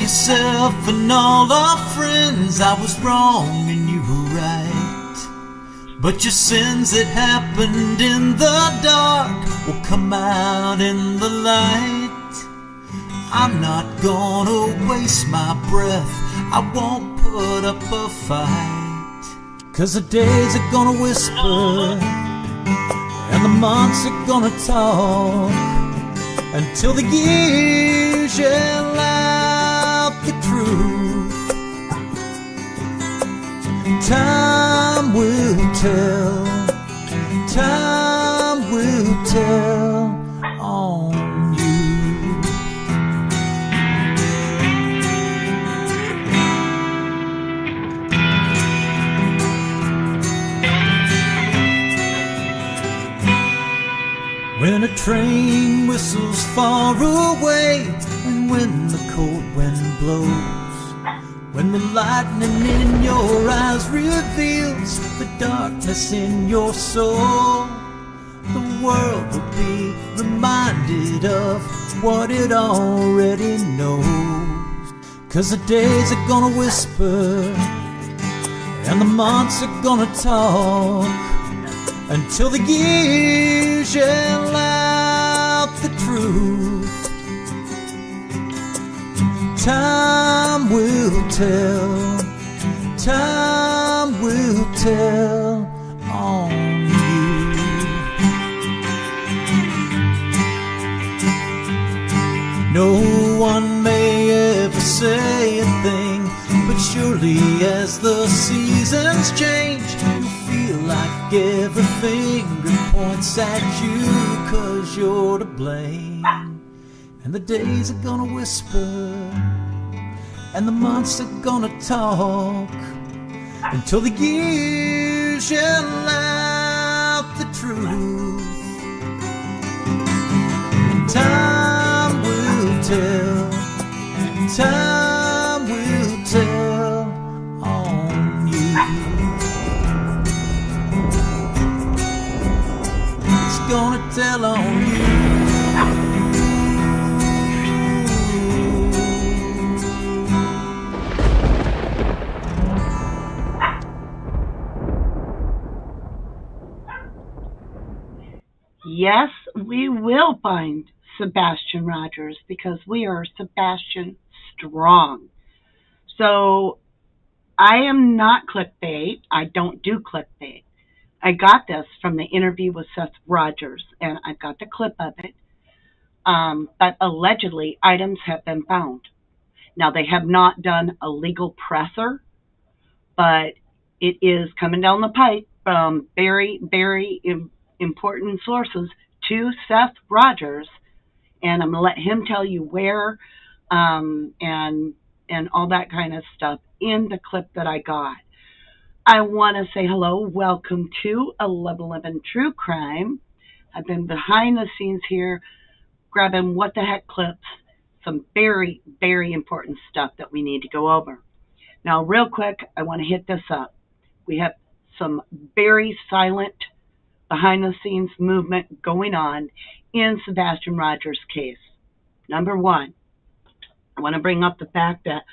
yourself and all our friends, I was wrong and you were right. But your sins that happened in the dark will come out in the light. I'm not gonna waste my breath, I won't put up a fight. 'Cause the days are gonna whisper and the months are gonna talk until the years yell out the truth. Time will tell, time will tell on you. When a train whistles far away, and when the cold wind blows, when the lightning in your eyes reveals the darkness in your soul, the world will be reminded of what it already knows. 'Cause the days are gonna whisper and the months are gonna talk until the years yell out the truth. Time will tell, time will tell on you. No one may ever say a thing, but surely as the seasons change, you feel like every finger points at you 'cause you're to blame. And the days are gonna whisper and the months are gonna talk until the years yell out the truth. Time will tell, time will tell on you. It's gonna tell on you. Yes, we will find Sebastian Rogers because we are Sebastian strong. So I am not clickbait. I don't do clickbait. I got this from the interview with Seth Rogers, and I've got the clip of it. But allegedly, items have been found. Now, they have not done a legal presser, but it is coming down the pipe from very, very important sources to Seth Rogers, and I'm going to let him tell you where and all that kind of stuff in the clip that I got. I want to say hello, welcome to 1111 True Crime. I've been behind the scenes here grabbing what the heck clips, some very, very important stuff that we need to go over. Now, real quick, I want to hit this up. We have some very silent behind-the-scenes movement going on in Sebastian Rogers' case. Number one, I want to bring up the fact that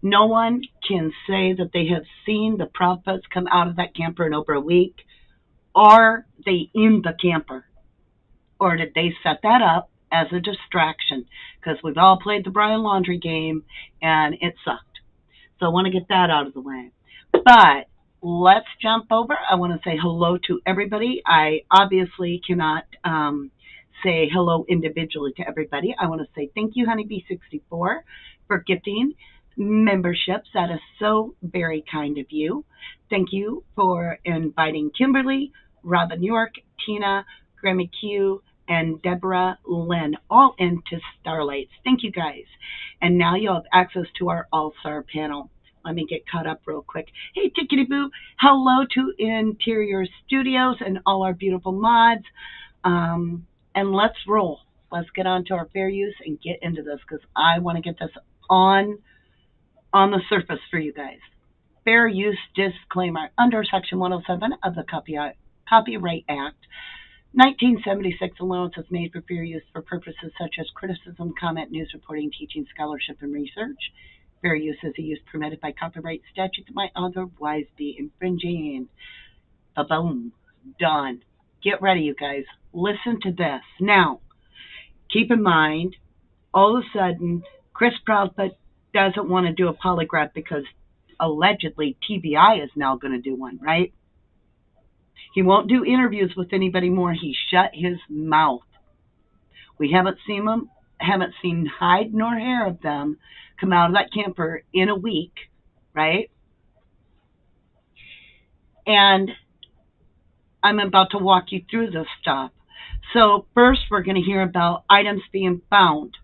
no one can say that they have seen the Proudfoot'S come out of that camper in over a week. Are they in the camper? Or did they set that up as a distraction? Because we've all played the Brian Laundrie game, and it sucked. So I want to get that out of the way. But let's jump over. I want to say hello to everybody. I obviously cannot say hello individually to everybody. I want to say thank you, Honeybee64, for gifting memberships. That is so very kind of you. Thank you for inviting Kimberly, Robin York, Tina, Grammy Q, and Deborah Lynn all into Starlights. Thank you, guys. And now you'll have access to our All-Star panel. Let me get caught up real quick. Hey, Tickety Boo. Hello to Interior Studios and all our beautiful mods. And let's roll. Let's get on to our fair use and get into this because I want to get this on the surface for you guys. Fair use disclaimer. Under Section 107 of the Copyright Act, 1976 allowance is made for fair use for purposes such as criticism, comment, news reporting, teaching, scholarship, and research. Fair use is a use permitted by copyright statute that might otherwise be infringing. Ba-boom. Done. Get ready, you guys. Listen to this. Now, keep in mind, all of a sudden, Chris Proudfoot doesn't want to do a polygraph because allegedly TBI is now going to do one, right? He won't do interviews with anybody more. He shut his mouth. We haven't seen hide nor hair of them come out of that camper in a week, right? And I'm about to walk you through this stuff. So first we're going to hear about items being found.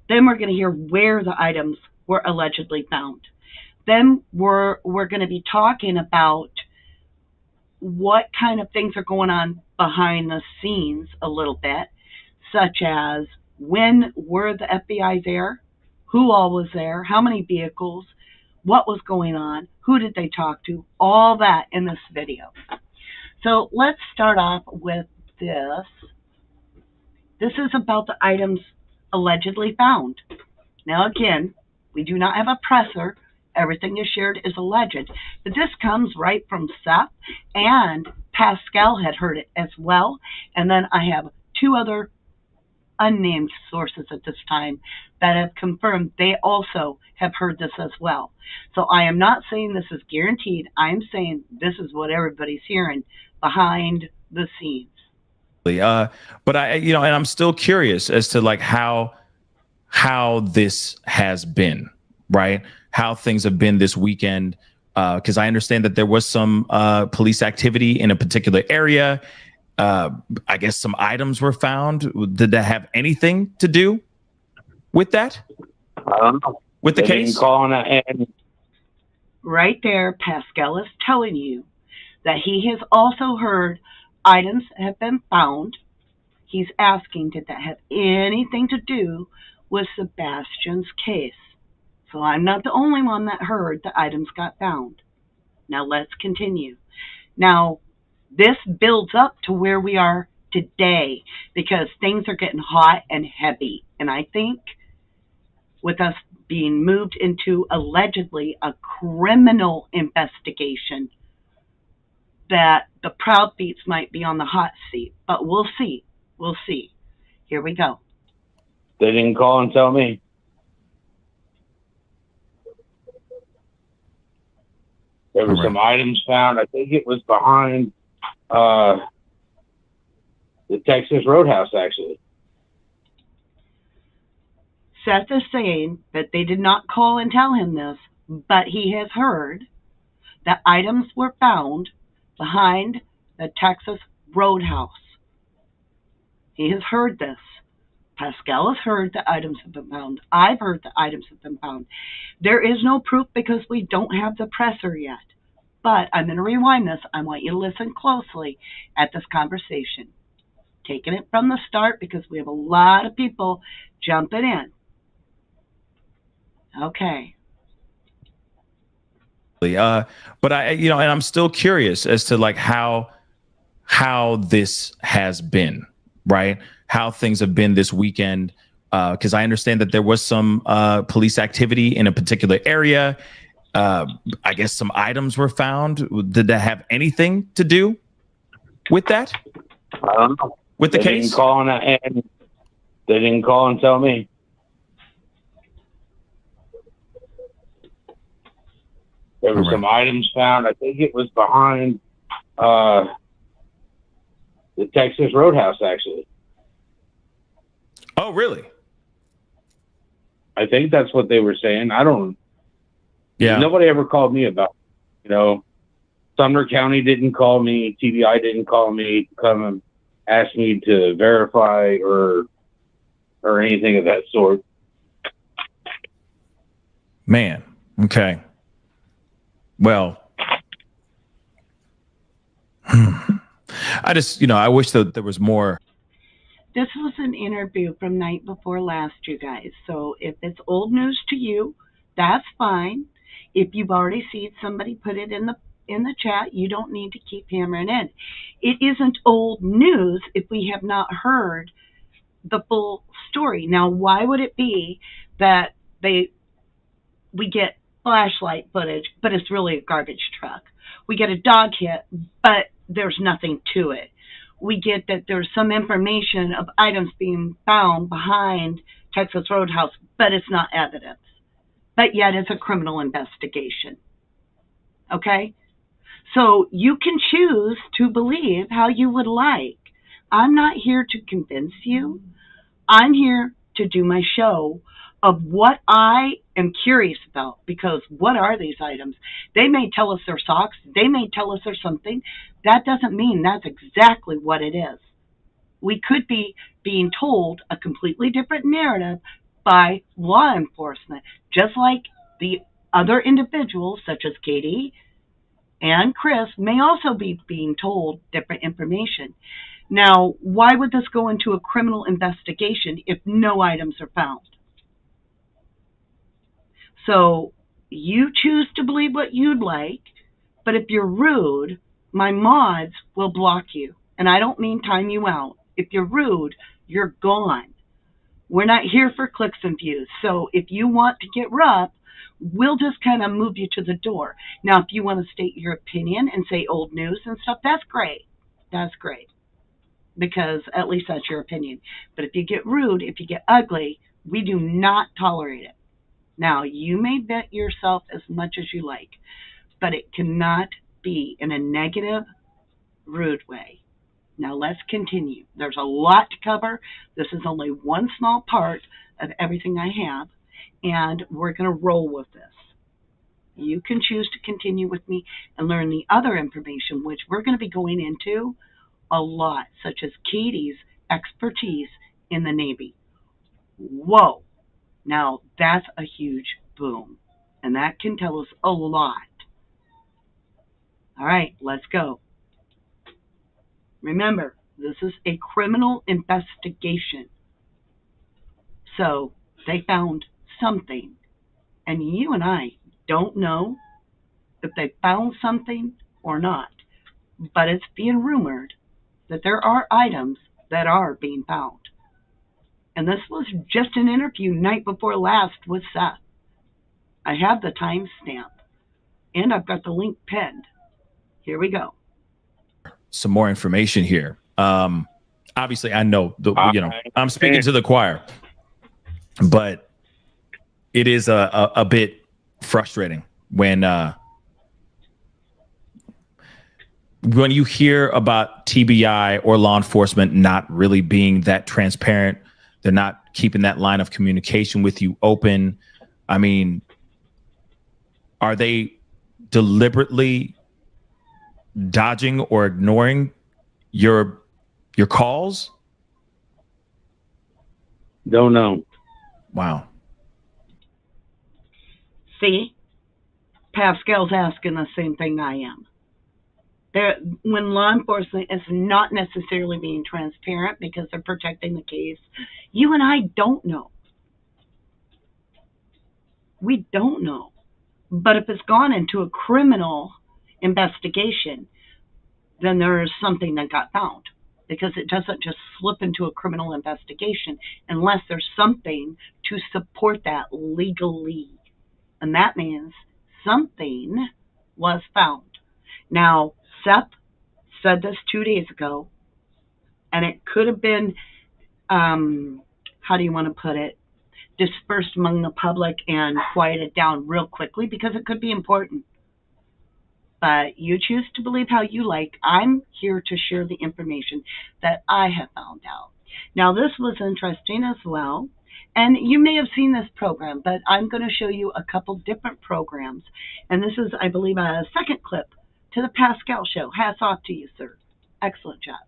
Then we're going to hear where the items were allegedly found. Then we're going to be talking about what kind of things are going on behind the scenes a little bit, such as when were the FBI there, who all was there, how many vehicles, what was going on, who did they talk to, all that in this video. So let's start off with this. This is about the items allegedly found. Now again, we do not have a presser. Everything is shared is alleged. But this comes right from Seth, and Pascal had heard it as well. And then I have two other unnamed sources at this time that have confirmed they also have heard this as well. So I am not saying this is guaranteed. I'm saying this is what everybody's hearing behind the scenes. But and I'm still curious as to like how this has been, right? How things have been this weekend, because I understand that there was some police activity in a particular area. I guess some items were found. Did that have anything to do with that? I don't know. With the case? Right there, Pascal is telling you that he has also heard items have been found. He's asking, did that have anything to do with Sebastian's case? So I'm not the only one that heard the items got found. Now let's continue. Now, this builds up to where we are today because things are getting hot and heavy. And I think with us being moved into allegedly a criminal investigation, that the Proudfoot'S might be on the hot seat. But we'll see. We'll see. Here we go. They didn't call and tell me. There were some items found. I think it was behind the Texas Roadhouse, actually. Seth is saying that they did not call and tell him this, but he has heard that items were found behind the Texas Roadhouse. He has heard this. Pascal has heard that items have been found. I've heard that items have been found. There is no proof because we don't have the presser yet. But I'm going to rewind this. I want you to listen closely at this conversation. Taking it from the start because we have a lot of people jumping in. Okay. But and I'm still curious as to like how this has been, right? How things have been this weekend, because I understand that there was some police activity in a particular area. I guess some items were found. Did that have anything to do with that? I don't know. With the case? They didn't call and tell me. There were some items found. I think it was behind the Texas Roadhouse, actually. Oh, really? I think that's what they were saying. I don't. Yeah. Nobody ever called me about. Sumner County didn't call me. TBI didn't call me. Come and ask me to verify or anything of that sort. Man. Okay. Well, I just, I wish that there was more. This was an interview from night before last, you guys. So if it's old news to you, that's fine. If you've already seen somebody put it in the in the chat. You don't need to keep hammering in. It isn't old news if we have not heard the full story. Now, why would it be that we get flashlight footage, but it's really a garbage truck? We get a dog hit, but there's nothing to it. We get that there's some information of items being found behind Texas Roadhouse, but it's not evidence. But yet it's a criminal investigation. Okay? So you can choose to believe how you would like. I'm not here to convince you. I'm here to do my show of what I am curious about, because what are these items? They may tell us they're socks. They may tell us they're something. That doesn't mean that's exactly what it is. We could be being told a completely different narrative by law enforcement, just like the other individuals, such as Katie and Chris, may also be being told different information. Now, why would this go into a criminal investigation if no items are found? So you choose to believe what you'd like, but if you're rude, my mods will block you. And I don't mean time you out. If you're rude, you're gone. We're not here for clicks and views. So if you want to get rough, we'll just kind of move you to the door. Now, if you want to state your opinion and say old news and stuff, that's great. That's great. Because at least that's your opinion. But if you get rude, if you get ugly, we do not tolerate it. Now, you may vet yourself as much as you like, but it cannot be in a negative, rude way. Now, let's continue. There's a lot to cover. This is only one small part of everything I have, and we're going to roll with this. You can choose to continue with me and learn the other information, which we're going to be going into a lot, such as Katie's expertise in the Navy. Whoa. Now, that's a huge boom, and that can tell us a lot. All right, let's go. Remember, this is a criminal investigation. So they found something, and you and I don't know if they found something or not, but it's being rumored that there are items that are being found. And this was just an interview night before last with Seth. I have the timestamp, and I've got the link pinned. Here we go. Some more information here. Obviously, I know I'm speaking to the choir, but it is a bit frustrating when you hear about TBI or law enforcement not really being that transparent. They're not keeping that line of communication with you open. I mean, are they deliberately dodging or ignoring your calls? Don't know. Wow. See, Pascal's asking the same thing I am. When law enforcement is not necessarily being transparent because they're protecting the case, you and I don't know. We don't know. But if it's gone into a criminal investigation, then there is something that got found, because it doesn't just slip into a criminal investigation unless there's something to support that legally. And that means something was found. Now, Seth said this 2 days ago, and it could have been, how do you want to put it, dispersed among the public and quieted down real quickly, because it could be important. But you choose to believe how you like. I'm here to share the information that I have found out. Now, this was interesting as well. And you may have seen this program, but I'm going to show you a couple different programs. And this is, I believe, a second clip to the Pascal show. Hats off to you, sir. Excellent job.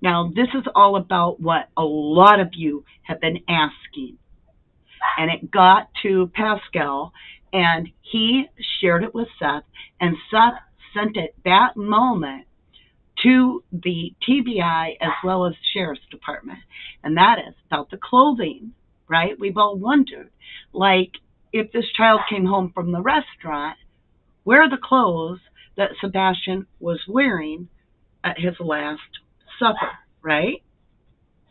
Now, this is all about what a lot of you have been asking. And it got to Pascal, and he shared it with Seth, and Seth sent it that moment to the TBI as well as Sheriff's Department. And that is about the clothing, right? We've all wondered, like, if this child came home from the restaurant, wear the clothes that Sebastian was wearing at his last supper, right?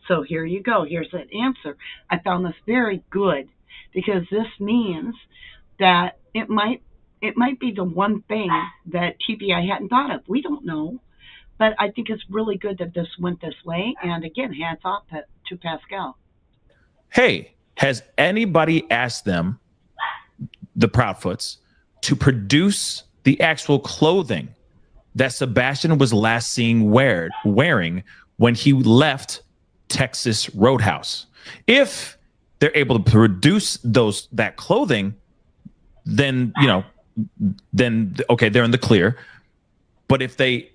So here you go. Here's that answer. I found this very good because this means that it might be the one thing that TBI hadn't thought of. We don't know. But I think it's really good that this went this way. And again, hats off to Pascal. Hey, has anybody asked them, the Proudfoot'S, to produce the actual clothing that Sebastian was last seen wearing when he left Texas Roadhouse? If they're able to produce that clothing, then okay, they're in the clear. But if they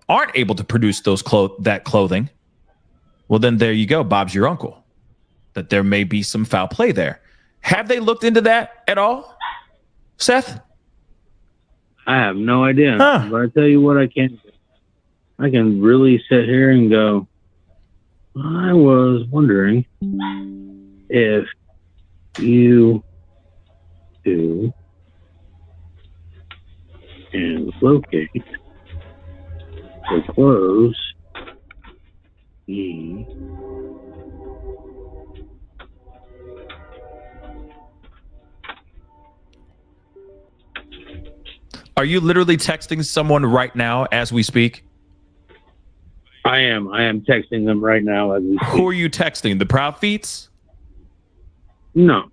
aren't able to produce that clothing, well, then there you go. Bob's your uncle. That there may be some foul play there. Have they looked into that at all, Seth? I have no idea. But I tell you what, I can really sit here and go, I was wondering if you two can locate the clothes he Are you literally texting someone right now as we speak? I am texting them right now as we speak. Who are you texting? The Proudfoot'S? No.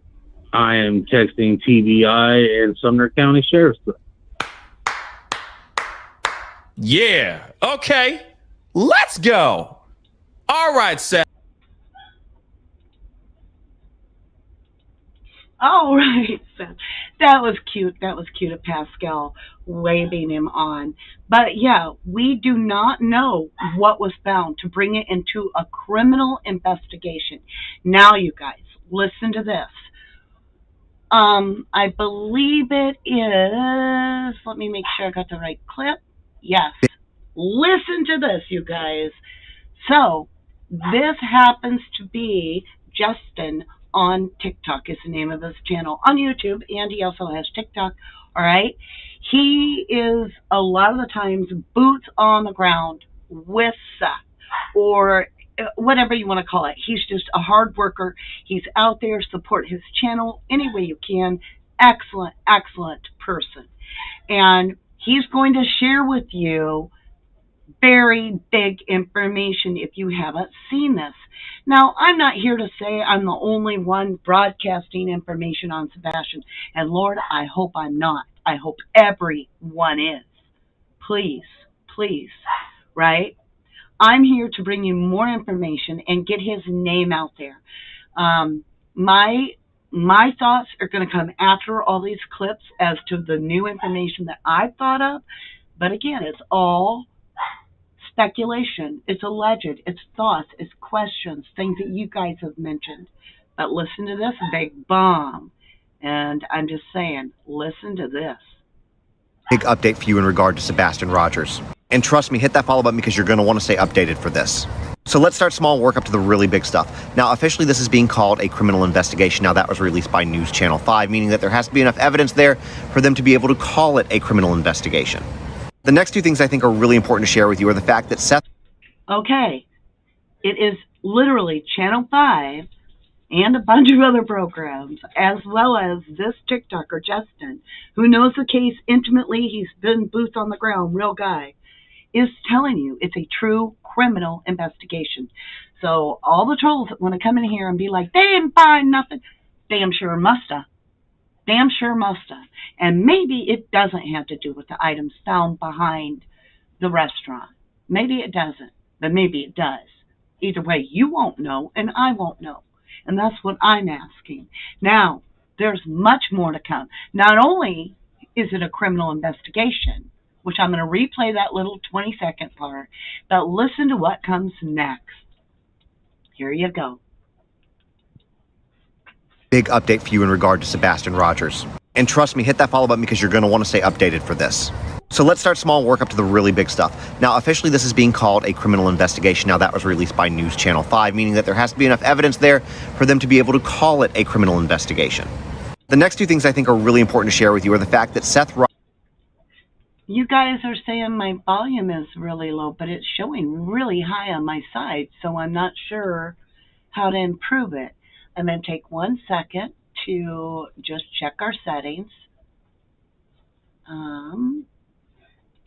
I am texting TBI and Sumner County Sheriff's. Yeah. Okay. Let's go. All right, Seth. All right, Seth. That was cute. That was cute of Pascal waving him on. But yeah, we do not know what was found to bring it into a criminal investigation. Now, you guys, listen to this. I believe it is, let me make sure I got the right clip. Yes. Listen to this, you guys. So, this happens to be Justin on TikTok is the name of his channel on YouTube, and he also has TikTok. All right. He is a lot of the times boots on the ground with Seth, or whatever you want to call it. He's just a hard worker. He's out there. Support his channel any way you can. Excellent, excellent person. And he's going to share with you very big information if you haven't seen this. Now, I'm not here to say I'm the only one broadcasting information on Sebastian. And Lord, I hope I'm not. I hope everyone is. Please, please, right? I'm here to bring you more information and get his name out there. My thoughts are going to come after all these clips as to the new information that I've thought of. But again, it's all speculation. It's alleged. It's thoughts. It's questions. Things that you guys have mentioned. But listen to this big bomb. And I'm just saying, listen to this. Big update for you in regard to Sebastian Rogers. And trust me, hit that follow button because you're going to want to stay updated for this. So let's start small and work up to the really big stuff. Now, officially, this is being called a criminal investigation. Now, that was released by News Channel 5, meaning that there has to be enough evidence there for them to be able to call it a criminal investigation. The next two things I think are really important to share with you are the fact that Seth... Okay. It is literally Channel 5 and a bunch of other programs, as well as this TikToker, Justin, who knows the case intimately. He's been boots on the ground, real guy, is telling you it's a true criminal investigation. So all the trolls that want to come in here and be like, they didn't find nothing, damn sure musta. Damn sure musta. And maybe it doesn't have to do with the items found behind the restaurant. Maybe it doesn't, but maybe it does. Either way, you won't know and I won't know. And that's what I'm asking. Now, there's much more to come. Not only is it a criminal investigation, which I'm going to replay that little 20-second part, but listen to what comes next. Here you go. Big update for you in regard to Sebastian Rogers. And trust me, hit that follow button because you're going to want to stay updated for this. So let's start small and work up to the really big stuff. Now, officially, this is being called a criminal investigation. Now, that was released by News Channel 5, meaning that there has to be enough evidence there for them to be able to call it a criminal investigation. The next two things I think are really important to share with you are the fact that Seth Rogers. You guys are saying my volume is really low, but it's showing really high on my side, so I'm not sure how to improve it. I'm going to take 1 second to just check our settings.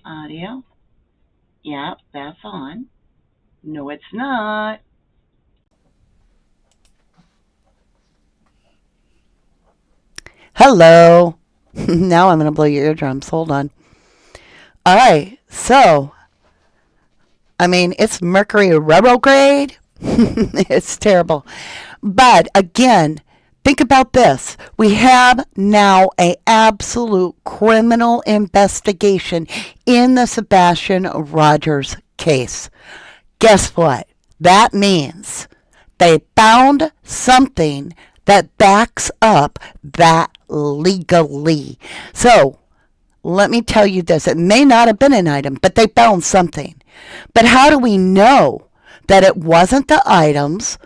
Audio. Yeah, that's on. No, it's not. Hello. Now I'm going to blow your eardrums. Hold on. All right. So, I mean, it's Mercury retrograde. It's terrible. But again, think about this. We have now an absolute criminal investigation in the Sebastian Rogers case. Guess what? That means they found something that backs up that legally. So, let me tell you this. It may not have been an item, but they found something. But how do we know that it wasn't the items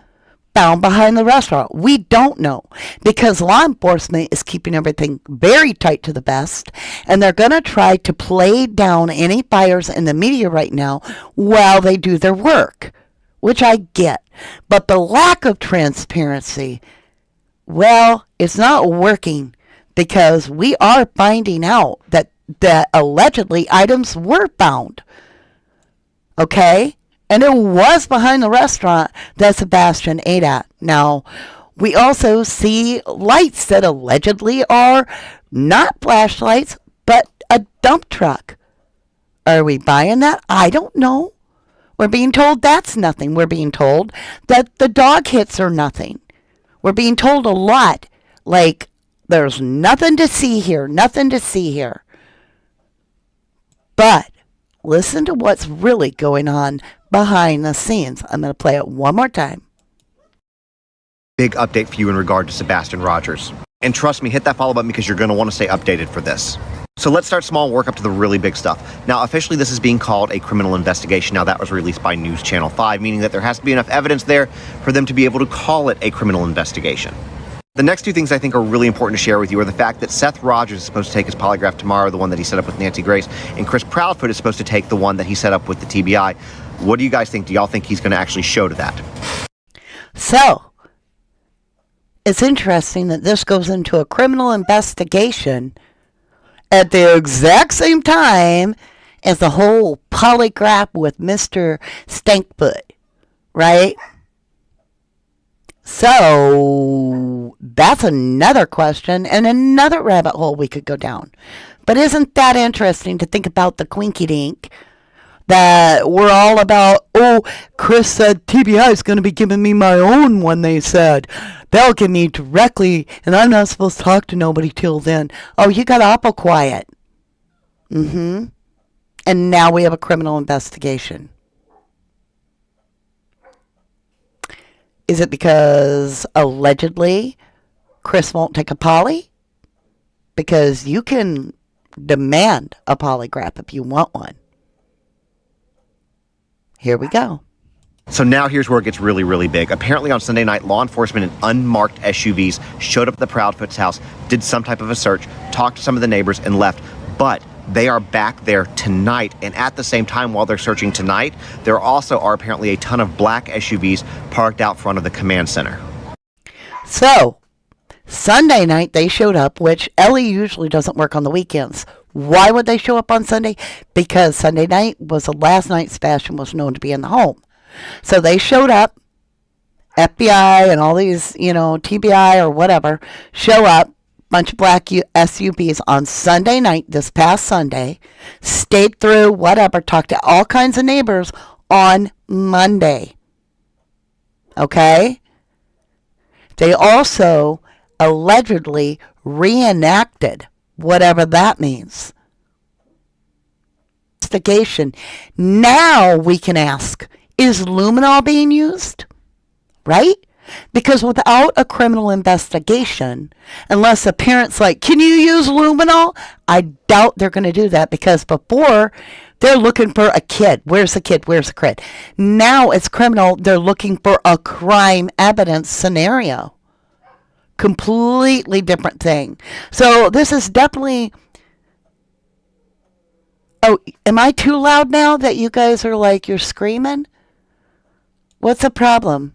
found behind the restaurant? We don't know, because law enforcement is keeping everything very tight to the vest, and they're going to try to play down any fires in the media right now while they do their work, which I get. But the lack of transparency, well, it's not working, because we are finding out that allegedly items were found. Okay? And it was behind the restaurant that Sebastian ate at. Now, we also see lights that allegedly are not flashlights, but a dump truck. Are we buying that? I don't know. We're being told that's nothing. We're being told that the dog hits are nothing. We're being told a lot. Like, there's nothing to see here. Nothing to see here. But listen to what's really going on behind the scenes. I'm going to play it one more time. Big update for you in regard to Sebastian Rogers. And trust me, hit that follow button because you're going to want to stay updated for this. So let's start small and work up to the really big stuff. Now, officially, this is being called a criminal investigation. Now, that was released by News Channel 5, meaning that there has to be enough evidence there for them to be able to call it a criminal investigation. The next two things I think are really important to share with you are the fact that Seth Rogers is supposed to take his polygraph tomorrow, the one that he set up with Nancy Grace, and Chris Proudfoot is supposed to take the one that he set up with the TBI. What do you guys think? Do y'all think he's going to actually show to that? So, it's interesting that this goes into a criminal investigation at the exact same time as the whole polygraph with Mr. Stankfoot, right? So, that's another question and another rabbit hole we could go down. But isn't that interesting to think about the quinky dink that we're all about? Oh, Chris said TBI is going to be giving me my own one, they said. They'll give me directly, and I'm not supposed to talk to nobody till then. Oh, you got awful quiet. And now we have a criminal investigation. Is it because allegedly Chris won't take a poly? Because you can demand a polygraph if you want one. Here we go. So now here's where it gets really, really big. Apparently on Sunday night, law enforcement in unmarked SUVs showed up at the Proudfoot's house, did some type of a search, talked to some of the neighbors, and left. But they are back there tonight, and at the same time while they're searching tonight, there also are apparently a ton of black SUVs parked out front of the command center. So, Sunday night they showed up, which Ellie usually doesn't work on the weekends. Why would they show up on Sunday? Because Sunday night was the last night Sebastian was known to be in the home. So they showed up, FBI and all these, TBI or whatever, show up, bunch of black SUVs on Sunday night, this past Sunday, stayed through, whatever, talked to all kinds of neighbors on Monday. Okay? They also allegedly reenacted, whatever that means. Investigation. Now we can ask, is luminol being used? Right? Because without a criminal investigation, unless a parent's like, can you use luminol? I doubt they're going to do that, because before, they're looking for a kid. Where's the kid? Where's the kid? Now it's criminal. They're looking for a crime evidence scenario. Completely different thing. So this is definitely. Oh, am I too loud now that you guys are like, you're screaming? What's the problem?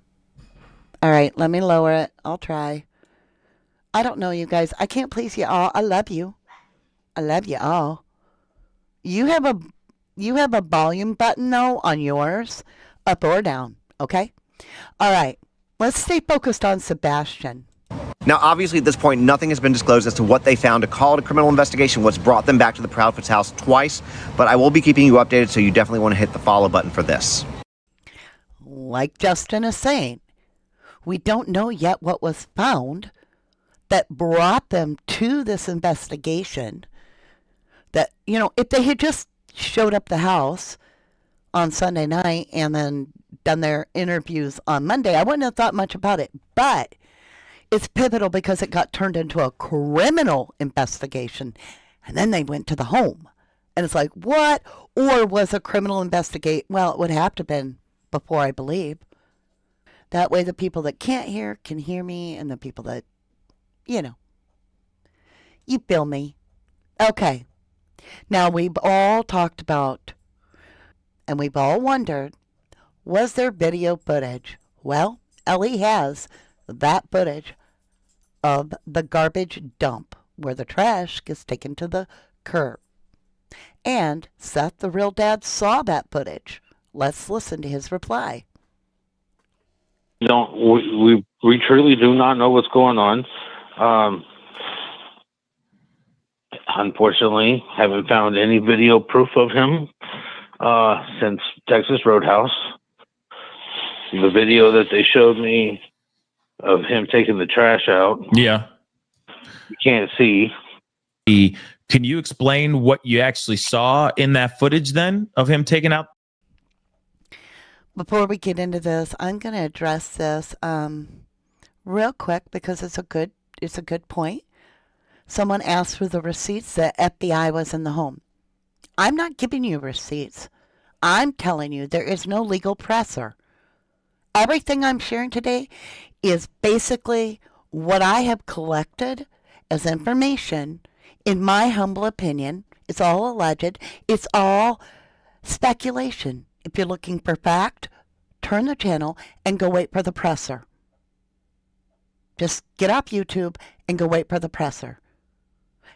All right, let me lower it. I'll try. I don't know, you guys. I can't please you all. I love you. I love you all. You have a volume button though on yours, up or down, okay? All right. Let's stay focused on Sebastian. Now, obviously, at this point, nothing has been disclosed as to what they found to call it a criminal investigation, what's brought them back to the Proudfoot'S house twice, but I will be keeping you updated, so you definitely want to hit the follow button for this. Like Justin is saying, we don't know yet what was found that brought them to this investigation. That, you know, if they had just showed up the house on Sunday night and then done their interviews on Monday, I wouldn't have thought much about it. But it's pivotal because it got turned into a criminal investigation. And then they went to the home. And it's like, what? Or was a criminal investigate? Well, it would have to have been before, I believe. That way the people that can't hear can hear me, and the people that, you feel me. Okay. Now, we've all talked about, and we've all wondered, was there video footage? Well, Ellie has that footage of the garbage dump where the trash gets taken to the curb. And Seth, the real dad, saw that footage. Let's listen to his reply. We truly do not know what's going on. Unfortunately, haven't found any video proof of him since Texas Roadhouse. The video that they showed me of him taking the trash out, Yeah. you can't see. Can you explain what you actually saw in that footage then of him taking out? Before we get into this, I'm going to address this real quick because it's a good point. Someone asked for the receipts that FBI was in the home. I'm not giving you receipts. I'm telling you there is no legal presser. Everything I'm sharing today is basically what I have collected as information. In my humble opinion, it's all alleged. It's all speculation. If you're looking for fact, turn the channel and go wait for the presser. Just get off YouTube and go wait for the presser.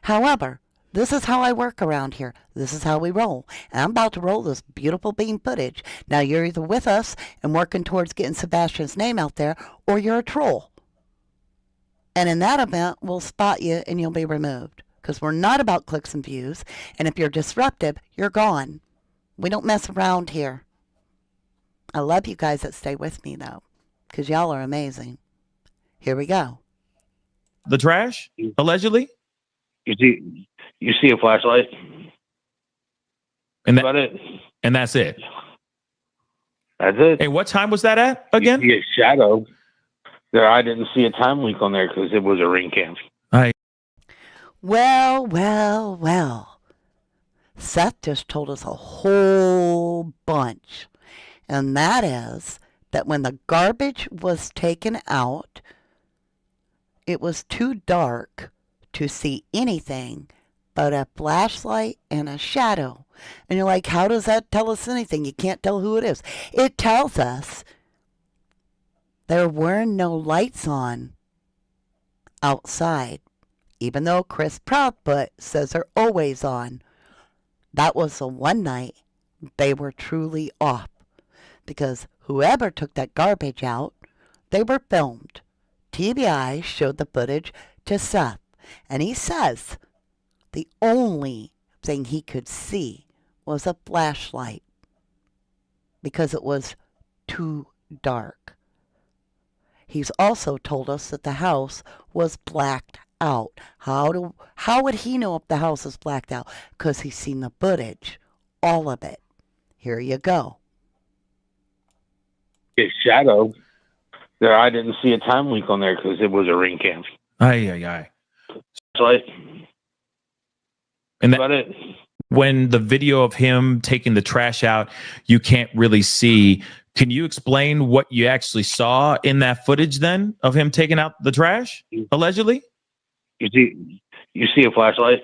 However, this is how I work around here. This is how we roll. And I'm about to roll this beautiful beam footage. Now, you're either with us and working towards getting Sebastian's name out there, or you're a troll. And in that event, we'll spot you and you'll be removed. Because we're not about clicks and views. And if you're disruptive, you're gone. We don't mess around here. I love you guys that stay with me, though. Because y'all are amazing. Here we go. The trash, allegedly? You see a flashlight, And that's about it. And that's it. That's it. Hey, what time was that at again? You see a shadow. There, I didn't see a time leak on there because it was a ring cam. Well. Seth just told us a whole bunch. And that is that when the garbage was taken out, it was too dark to see anything but a flashlight and a shadow. And you're like, how does that tell us anything? You can't tell who it is. It tells us there were no lights on outside, even though Chris Proudfoot says they're always on. That was the one night they were truly off, because whoever took that garbage out, they were filmed. TBI showed the footage to Seth, and he says the only thing he could see was a flashlight because it was too dark. He's also told us that the house was blacked out. How would he know if the house is blacked out? Because he's seen the footage, all of it. Here you go. A shadow. There, I didn't see a time leak on there because it was a ring cam. Aye. Flashlight. And That's about it. when the video of him taking the trash out, you can't really see. Can you explain what you actually saw in that footage then of him taking out the trash, allegedly? You see a flashlight.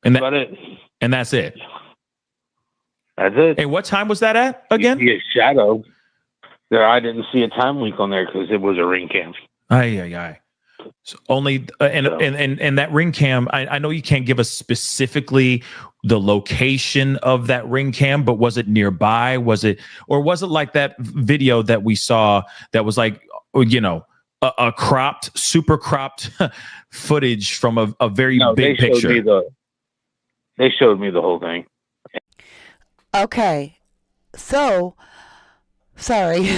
And That's about it. And that's it. That's it. And what time was that at again? You see a shadow. There, I didn't see a time link on there because it was a ring cam. Aye. So only and that ring cam. I know you can't give us specifically the location of that ring cam, but was it nearby? Was it like that video that we saw that was like, a cropped, super cropped footage from a very big picture? They showed me the whole thing. Okay, so sorry.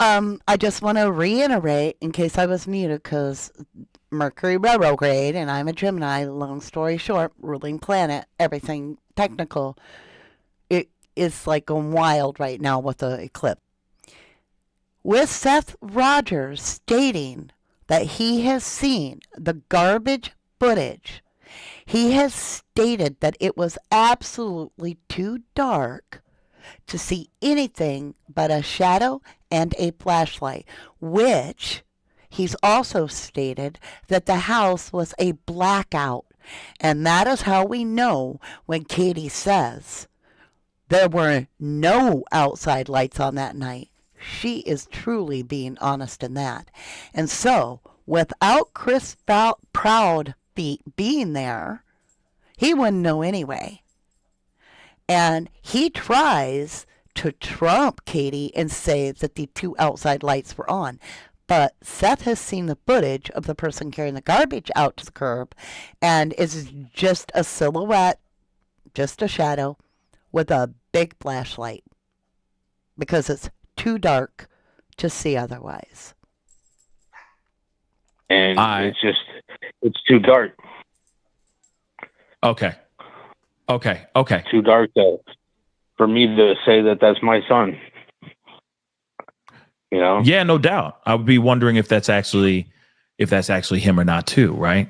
I just want to reiterate, in case I was muted, because Mercury retrograde, and I'm a Gemini, long story short, ruling planet, everything technical. It is like going wild right now with the eclipse. With Seth Rogers stating that he has seen the garbage footage, he has stated that it was absolutely too dark to see anything but a shadow and a flashlight, which he's also stated that the house was a blackout. And that is how we know when Katie says there were no outside lights on that night. She is truly being honest in that. And so, without Chris Proud being there, he wouldn't know anyway. And he tries to trump Katie and say that the two outside lights were on. But Seth has seen the footage of the person carrying the garbage out to the curb, and it's just a silhouette, just a shadow, with a big flashlight. Because it's too dark to see otherwise. And it's too dark. Okay. Too dark for me to say that that's my son. Yeah, no doubt. I would be wondering if that's actually him or not too, right?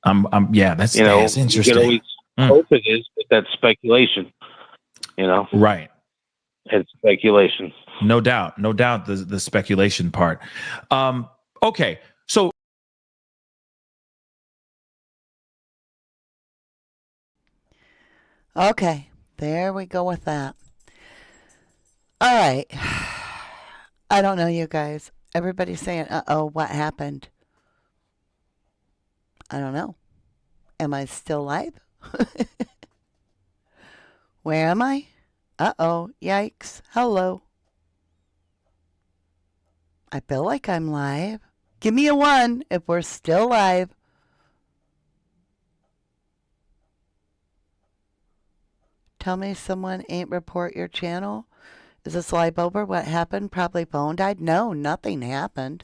That's interesting. You can always hope it is, but that's speculation. Right. It's speculation. No doubt. The speculation part. Okay, so. Okay, there we go with that. All right. I don't know, you guys. Everybody's saying, uh-oh, what happened? I don't know. Am I still live? Where am I? Uh-oh, yikes. Hello. I feel like I'm live. Give me a 1 if we're still live. Tell me someone ain't report your channel. Is this live over? What happened? Probably phone died? No, nothing happened.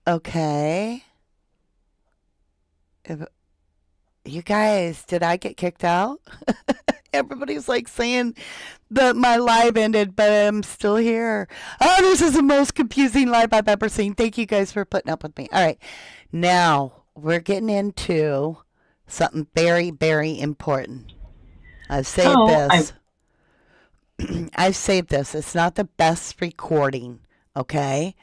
Okay. You guys, did I get kicked out? Everybody's like saying that my live ended, but I'm still here. Oh, this is the most confusing live I've ever seen. Thank you guys for putting up with me. All right. Now, we're getting into something very, very important. I've saved this. I've saved this. It's not the best recording, okay?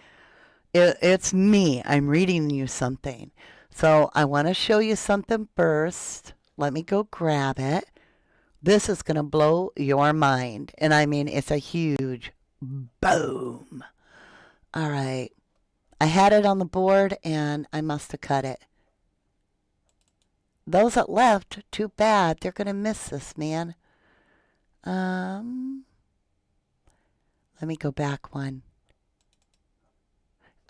It's me. I'm reading you something. So I want to show you something first. Let me go grab it. This is going to blow your mind. And I mean, it's a huge boom. All right. I had it on the board and I must have cut it. Those that left, too bad. They're going to miss this, man. Let me go back one.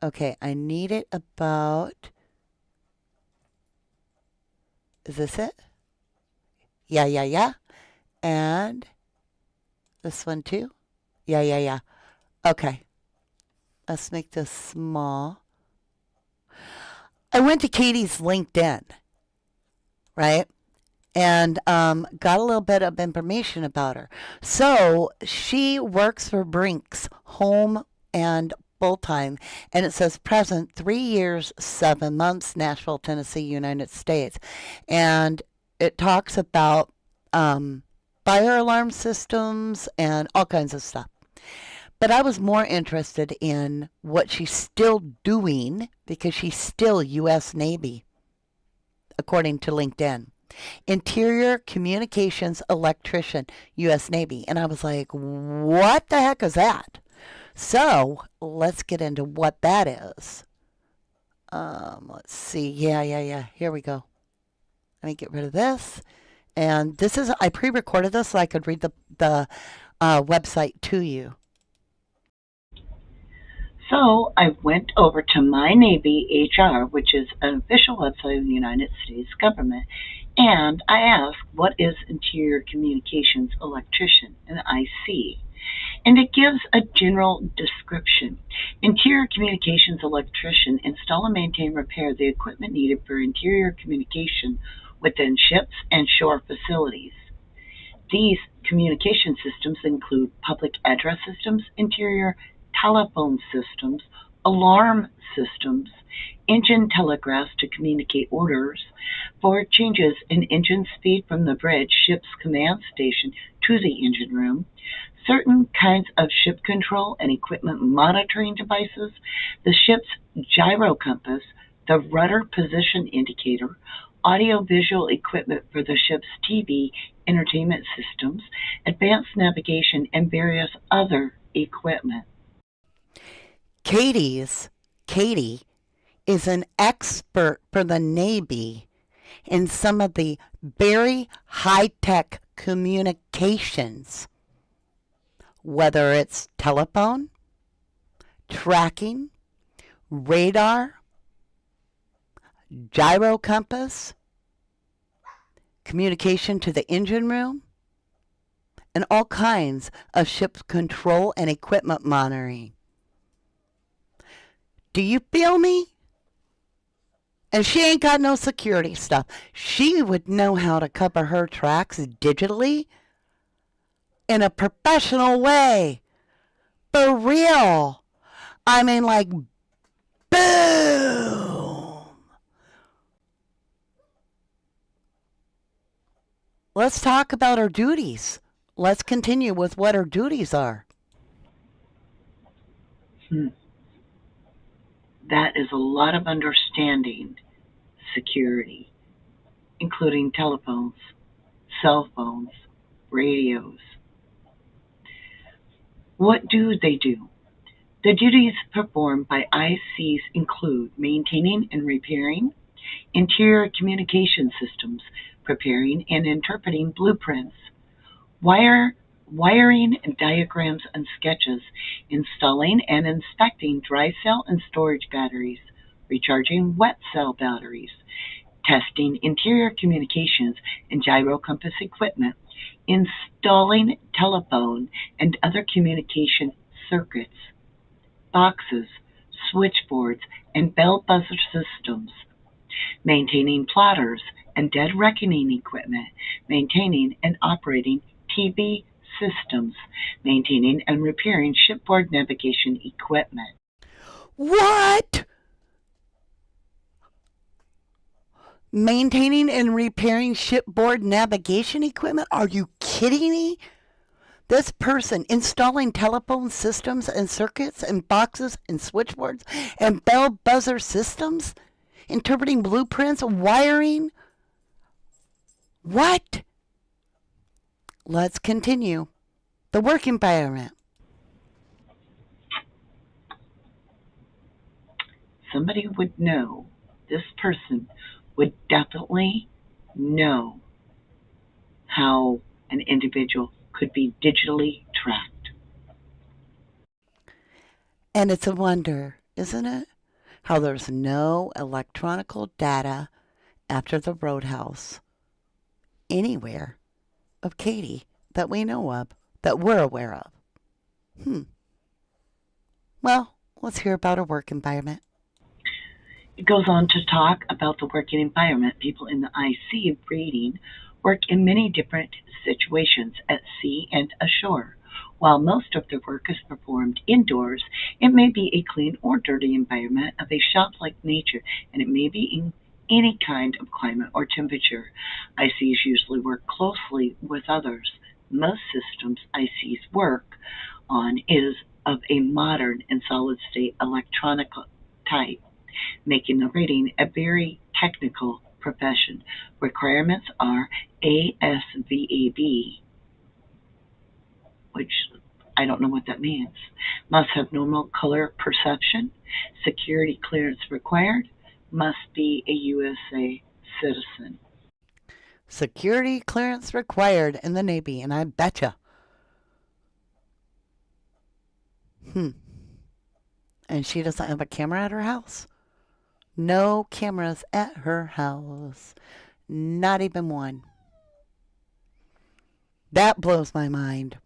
Okay, I need it about... Is this it? Yeah. And this one too? Yeah. Okay. Let's make this small. I went to Katie's LinkedIn, right? And got a little bit of information about her. So she works for Brinks Home and full-time, and it says present 3 years 7 months, Nashville, Tennessee, United States. And it talks about fire alarm systems and all kinds of stuff. But I was more interested in what she's still doing because she's still U.S. Navy, according to LinkedIn. Interior Communications Electrician, U.S. Navy. And I was like, what the heck is that? So let's get into what that is. Let's see. Yeah. Here we go. Let me get rid of this. And this is, I pre-recorded this so I could read the website to you. So I went over to My Navy HR, which is an official website of the United States government, and I asked, what is Interior Communications Electrician, an IC? And it gives a general description. Interior Communications Electrician install and maintain, repair the equipment needed for interior communication within ships and shore facilities. These communication systems include public address systems, interior telephone systems, alarm systems, engine telegraphs to communicate orders for changes in engine speed from the bridge, ship's command station to the engine room, certain kinds of ship control and equipment monitoring devices, the ship's gyro compass, the rudder position indicator, audio-visual equipment for the ship's TV entertainment systems, advanced navigation, and various other equipment. Katie is an expert for the Navy in some of the very high-tech communications, whether it's telephone, tracking, radar, gyro compass, communication to the engine room, and all kinds of ship control and equipment monitoring. Do you feel me? And she ain't got no security stuff. She would know how to cover her tracks digitally in a professional way. For real. I mean, like, boom. Let's talk about her duties. Let's continue with what her duties are. That is a lot of understanding security, including telephones, cell phones, radios. What do they do? The duties performed by ICs include maintaining and repairing interior communication systems, preparing and interpreting blueprints, wiring diagrams and sketches, installing and inspecting dry cell and storage batteries, recharging wet cell batteries, testing interior communications and gyro compass equipment, installing telephone and other communication circuits, boxes, switchboards, and bell buzzer systems, maintaining plotters and dead reckoning equipment, maintaining and operating TV systems, maintaining and repairing shipboard navigation equipment. What? Maintaining and repairing shipboard navigation equipment? Are you kidding me? This person installing telephone systems and circuits and boxes and switchboards and bell buzzer systems? Interpreting blueprints, wiring? What? Let's continue. The work environment. Somebody would know, this person would definitely know how an individual could be digitally tracked. And it's a wonder, isn't it? How there's no electronic data after the roadhouse anywhere of Katie that we know of, that we're aware of. Well, let's hear about her work environment. It goes on to talk about the working environment. People in the IC rating work in many different situations at sea and ashore. While most of their work is performed indoors, it may be a clean or dirty environment of a shop-like nature, and it may be any kind of climate or temperature. ICs usually work closely with others. Most systems ICs work on is of a modern and solid state electronic type, making the reading a very technical profession. Requirements are ASVAB, which I don't know what that means. Must have normal color perception. Security clearance required. Must be a USA citizen. Security clearance required in the Navy, and I betcha. And she doesn't have a camera at her house? No cameras at her house. Not even one. That blows my mind.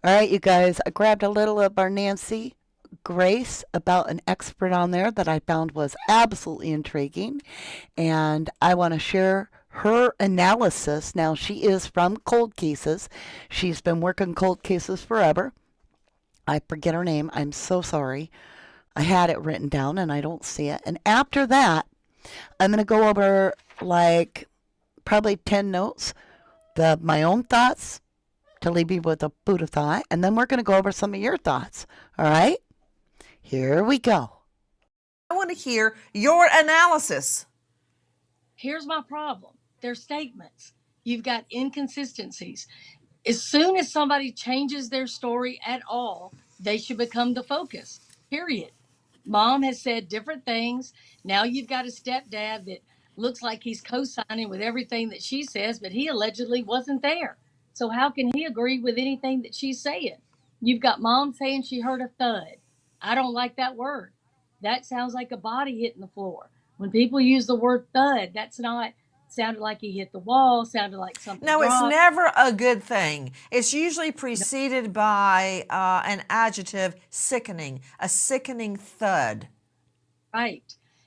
All right, you guys, I grabbed a little of our Nancy Grace about an expert on there that I found was absolutely intriguing. And I want to share her analysis. Now, she is from cold cases. She's been working cold cases forever. I forget her name. I'm so sorry. I had it written down and I don't see it. And after that, I'm going to go over like probably 10 notes, my own thoughts to leave you with a food of thought. And then we're going to go over some of your thoughts. All right? Here we go. I want to hear your analysis. Here's my problem. They're statements. You've got inconsistencies. As soon as somebody changes their story at all, they should become the focus, period. Mom has said different things. Now you've got a stepdad that looks like he's co-signing with everything that she says, but he allegedly wasn't there. So how can he agree with anything that she's saying? You've got mom saying she heard a thud. I don't like that word. That sounds like a body hitting the floor. When people use the word thud, that's not sounded like he hit the wall, sounded like something No, dropped. it's never a good thing. It's usually preceded by an adjective, sickening, a sickening thud. Right.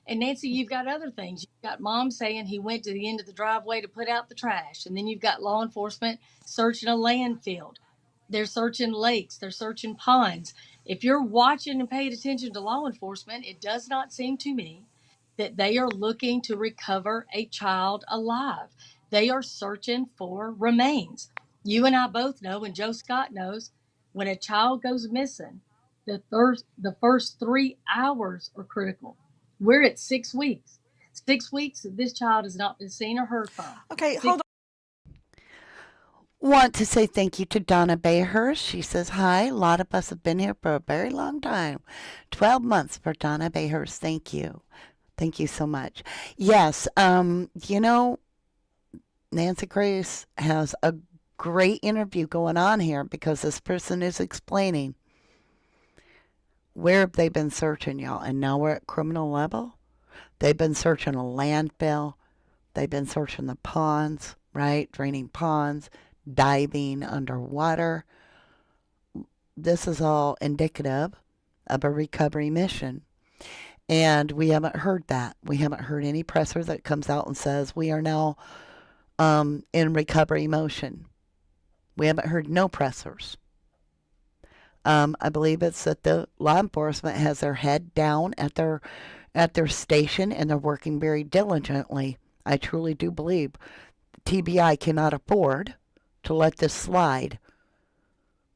And Nancy, you've got other things. You've got mom saying he went to the end of the driveway to put out the trash. And then you've got law enforcement searching a landfill. They're searching lakes. They're searching ponds. If you're watching and paying attention to law enforcement, it does not seem to me that they are looking to recover a child alive. They are searching for remains. You and I both know, and Joe Scott knows, when a child goes missing, the first 3 hours are critical. We're at 6 weeks. 6 weeks that this child has not been seen or heard from. Okay, hold on. Want to say thank you to Donna Bayhurst. She says, hi, a lot of us have been here for a very long time. 12 months for Donna Bayhurst. Thank you. Thank you so much. Yes, you know, Nancy Grace has a great interview going on here because this person is explaining where have they been searching, y'all. And now we're at criminal level. They've been searching a landfill. They've been searching the ponds, right? Draining ponds, diving underwater. This is all indicative of a recovery mission. And we haven't heard that. We haven't heard any presser that comes out and says we are now in recovery motion. We haven't heard no pressers. I believe it's that the law enforcement has their head down at their station and they're working very diligently. I truly do believe TBI cannot afford to let this slide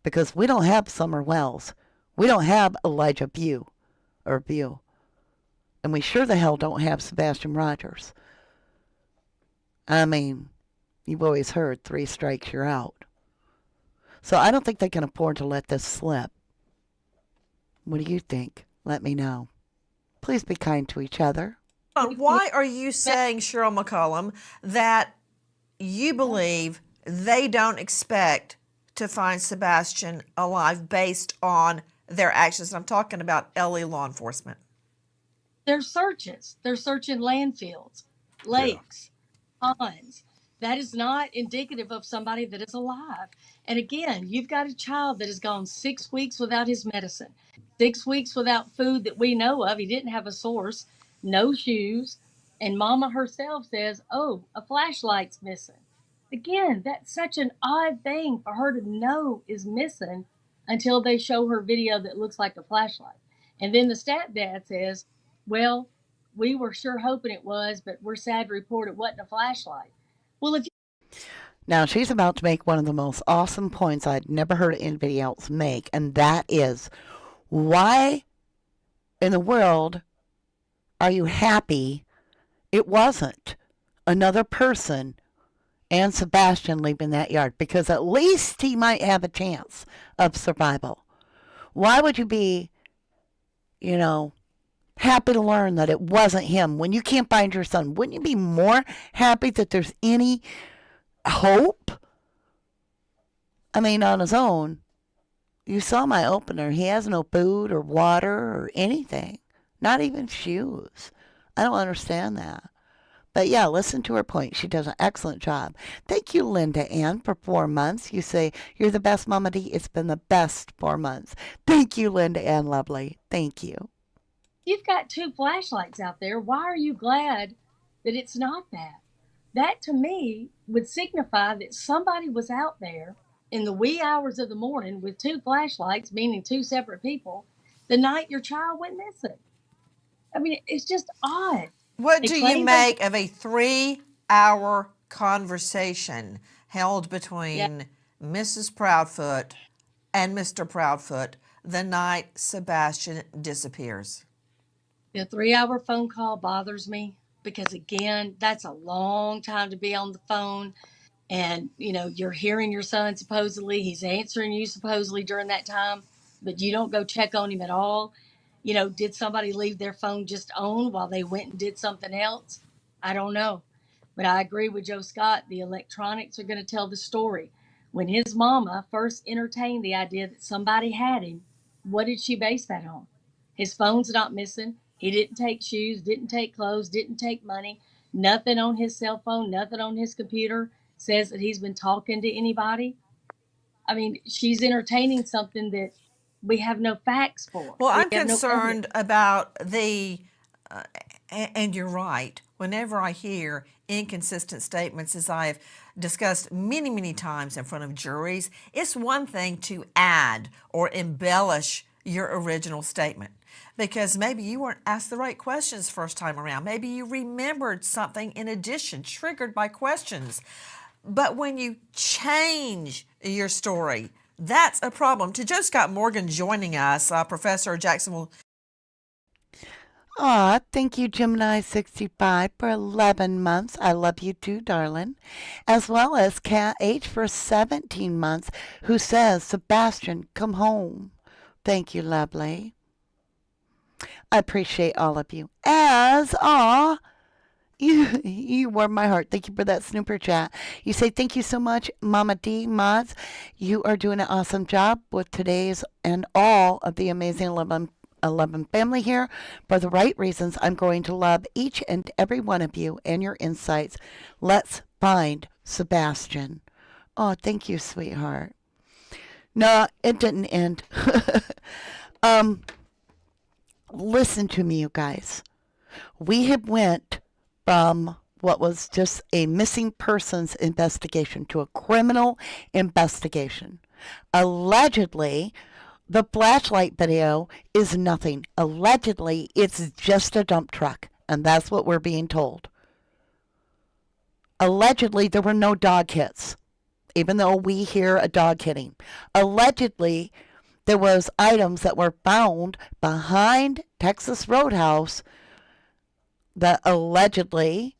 because we don't have Summer Wells. We don't have Elijah View. And we sure the hell don't have Sebastian Rogers. I mean, you've always heard 3 strikes, you're out. So I don't think they can afford to let this slip. What do you think? Let me know. Please be kind to each other. Why are you saying, Cheryl McCollum, that you believe they don't expect to find Sebastian alive based on their actions? And I'm talking about LA law enforcement. They're searches. They're searching landfills, lakes, ponds. That is not indicative of somebody that is alive. And again, you've got a child that has gone 6 weeks without his medicine, 6 weeks without food that we know of. He didn't have a source, no shoes. And mama herself says, oh, a flashlight's missing. Again, that's such an odd thing for her to know is missing until they show her video that looks like a flashlight. And then the stepdad says, well, We were sure hoping it was, but we're sad to report it wasn't a flashlight. Well, if Now, she's about to make one of the most awesome points I'd never heard anybody else make, and that is, why in the world are you happy it wasn't another person and Sebastian leaving that yard? Because at least he might have a chance of survival. Why would you be, happy to learn that it wasn't him when you can't find your son? Wouldn't you be more happy that there's any hope? I mean, on his own, you saw my opener. He has no food or water or anything, not even shoes. I don't understand that. But yeah, listen to her point. She does an excellent job. Thank you, Linda Ann, for 4 months. You say, you're the best, Mama D. It's been the best 4 months. Thank you, Linda Ann, lovely. Thank you. you've got 2 flashlights out there, why are you glad that it's not that? That to me would signify that somebody was out there in the wee hours of the morning with 2 flashlights, meaning 2 separate people, the night your child went missing. I mean, it's just odd. What They do you claim make of a 3-hour conversation held between Mrs. Proudfoot and Mr. Proudfoot the night Sebastian disappears? The 3-hour phone call bothers me because, again, that's a long time to be on the phone. And, you're hearing your son supposedly, he's answering you supposedly during that time, but you don't go check on him at all. Did somebody leave their phone just on while they went and did something else? I don't know. But I agree with Joe Scott. The electronics are going to tell the story. When his mama first entertained the idea that somebody had him, what did she base that on? His phone's not missing. He didn't take shoes, didn't take clothes, didn't take money. Nothing on his cell phone, nothing on his computer says that he's been talking to anybody. I mean, she's entertaining something that we have no facts for. Well, We I'm have no concerned evidence. about and you're right, whenever I hear inconsistent statements, as I've discussed many, many times in front of juries, it's one thing to add or embellish your original statement, because maybe you weren't asked the right questions first time around. Maybe you remembered something in addition, triggered by questions. But when you change your story, that's a problem. To Joe Scott Morgan joining us, professor at Jacksonville. Aw, thank you, Gemini65, for 11 months. I love you too, darling. As well as Cat H for 17 months, who says, Sebastian, come home. Thank you, lovely. I appreciate all of you. You warm my heart. Thank you for that snooper chat. You say, thank you so much, Mama D Mods. You are doing an awesome job with today's and all of the amazing 11 family here. For the right reasons, I'm going to love each and every one of you and your insights. Let's find Sebastian. Oh, thank you, sweetheart. No, it didn't end. Listen to me, you guys. We have went from what was just a missing persons investigation to a criminal investigation. Allegedly, the flashlight video is nothing. Allegedly, it's just a dump truck, and that's what we're being told. Allegedly, there were no dog hits, even though we hear a dog hitting. Allegedly, there was items that were found behind Texas Roadhouse that allegedly,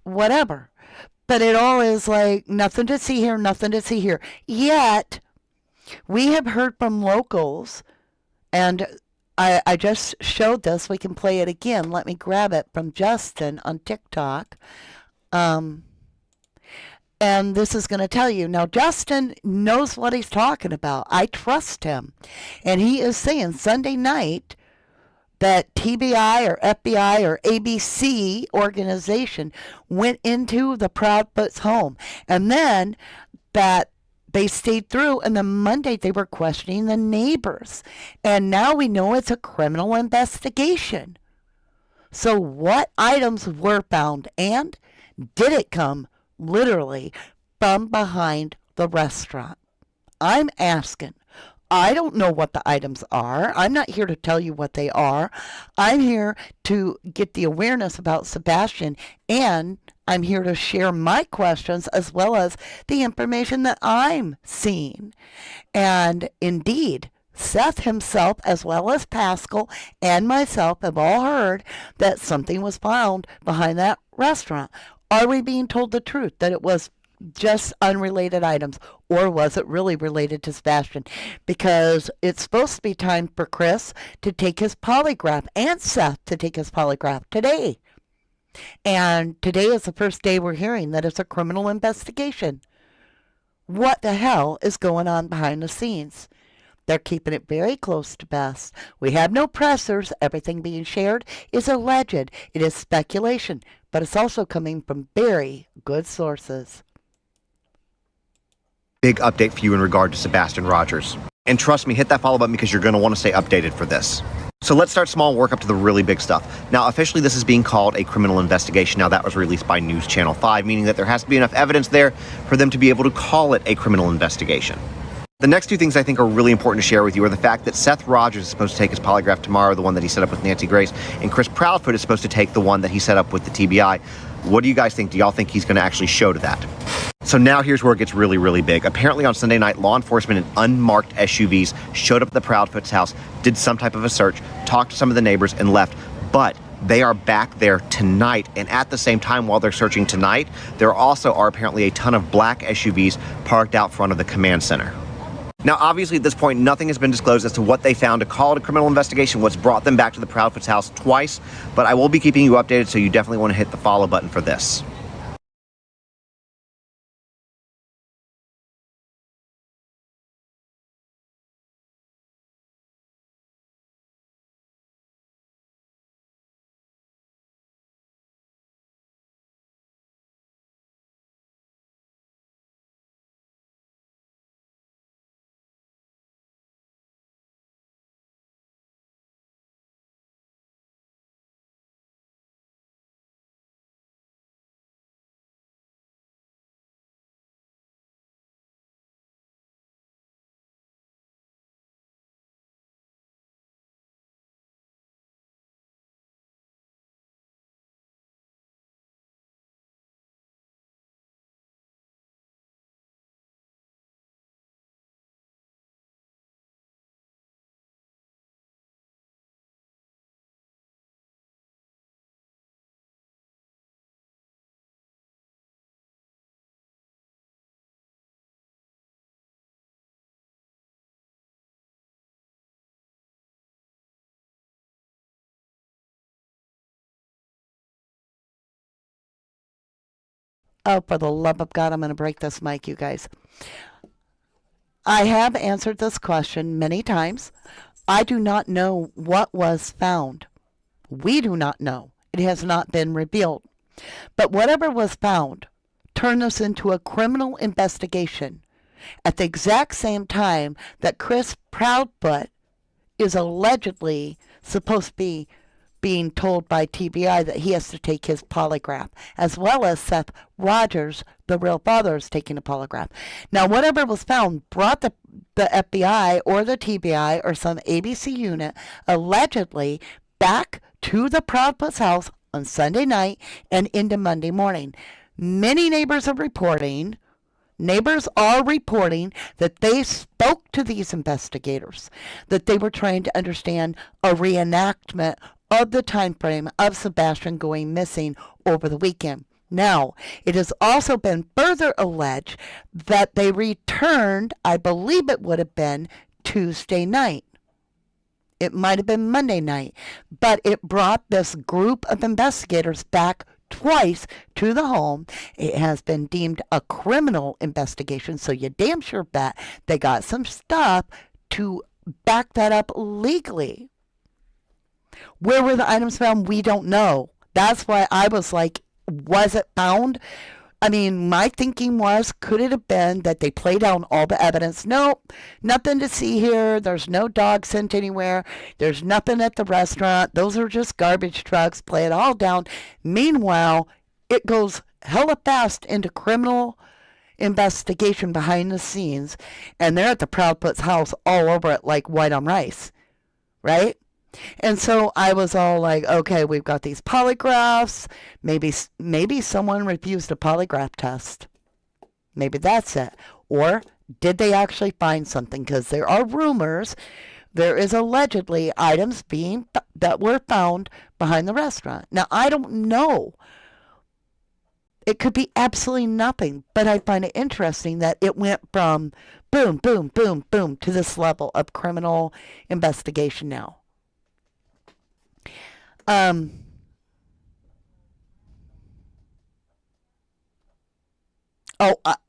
whatever. But it all is like nothing to see here, nothing to see here. Yet, we have heard from locals, and I just showed this. We can play it again. Let me grab it from Justin on TikTok. And this is going to tell you. Now, Justin knows what he's talking about. I trust him. And he is saying Sunday night that TBI or FBI or ABC organization went into the Proudfoot's home. And then that they stayed through, and then Monday they were questioning the neighbors. And now we know it's a criminal investigation. So what items were found, and did it come literally from behind the restaurant? I'm asking. I don't know what the items are. I'm not here to tell you what they are. I'm here to get the awareness about Sebastian, and I'm here to share my questions as well as the information that I'm seeing. And indeed, Seth himself, as well as Pascal and myself, have all heard that something was found behind that restaurant. Are we being told the truth that it was just unrelated items, or was it really related to Sebastian? Because it's supposed to be time for Chris to take his polygraph and Seth to take his polygraph today. And today is the first day we're hearing that it's a criminal investigation. What the hell is going on behind the scenes? They're keeping it very close to best. We have no pressers. Everything being shared is alleged. It is speculation, but it's also coming from very good sources. Big update for you in regard to Sebastian Rogers. And trust me, hit that follow button because you're going to want to stay updated for this. So let's start small and work up to the really big stuff. Now, officially, this is being called a criminal investigation. Now, that was released by News Channel 5, meaning that there has to be enough evidence there for them to be able to call it a criminal investigation. The next two things I think are really important to share with you are the fact that Seth Rogers is supposed to take his polygraph tomorrow, the one that he set up with Nancy Grace, and Chris Proudfoot is supposed to take the one that he set up with the TBI. What do you guys think? Do y'all think he's going to actually show to that? So now here's where it gets really, really big. Apparently on Sunday night, law enforcement in unmarked SUVs showed up at the Proudfoot's house, did some type of a search, talked to some of the neighbors, and left. But they are back there tonight, and at the same time while they're searching tonight, there also are apparently a ton of black SUVs parked out front of the command center. Now, obviously, at this point, nothing has been disclosed as to what they found to call it a criminal investigation, what's brought them back to the Proudfoot's house twice, but I will be keeping you updated, so you definitely want to hit the follow button for this. Oh, for the love of God, I'm going to break this mic, you guys. I have answered this question many times. I do not know what was found. We do not know. It has not been revealed. But whatever was found turned this into a criminal investigation at the exact same time that Chris Proudfoot is allegedly supposed to be being told by TBI that he has to take his polygraph, as well as Seth Rogers, the real father, is taking a polygraph. Now, whatever was found brought the FBI or the TBI or some ABC unit allegedly back to the Proudfoot's house on Sunday night and into Monday morning. Many neighbors are reporting that they spoke to these investigators, that they were trying to understand a reenactment of the time frame of Sebastian going missing over the weekend. Now, it has also been further alleged that they returned, I believe it would have been Tuesday night. It might have been Monday night, but it brought this group of investigators back twice to the home. It has been deemed a criminal investigation, so you damn sure bet they got some stuff to back that up legally. Where were the items found? We don't know. That's why I was like, was it found? I mean, my thinking was, could it have been that they played down all the evidence? Nope, nothing to see here. There's no dog scent anywhere. There's nothing at the restaurant. Those are just garbage trucks. Play it all down. Meanwhile, it goes hella fast into criminal investigation behind the scenes, and they're at the Proudfoot'S house all over it like white on rice, right? And so I was all like, okay, we've got these polygraphs. Maybe someone refused a polygraph test. Maybe that's it. Or did they actually find something? Because there are rumors. There is allegedly items that were found behind the restaurant. Now, I don't know. It could be absolutely nothing, but I find it interesting that it went from boom, boom, boom, boom to this level of criminal investigation now.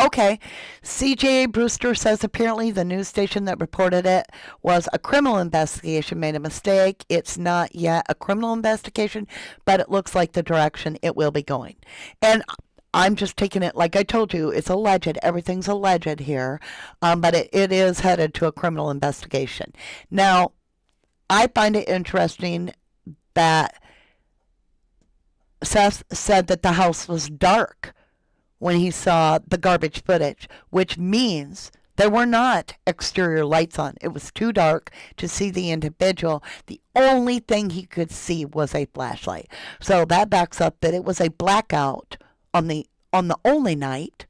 Okay. CJ Brewster says apparently the news station that reported it was a criminal investigation made a mistake. It's not yet a criminal investigation, but it looks like the direction it will be going. And I'm just taking it, like I told you, it's alleged. Everything's alleged here, but it is headed to a criminal investigation. Now, I find it interesting that Seth said that the house was dark when he saw the garbage footage, which means there were not exterior lights on. It was too dark to see the individual. The only thing he could see was a flashlight. So that backs up that it was a blackout on the only night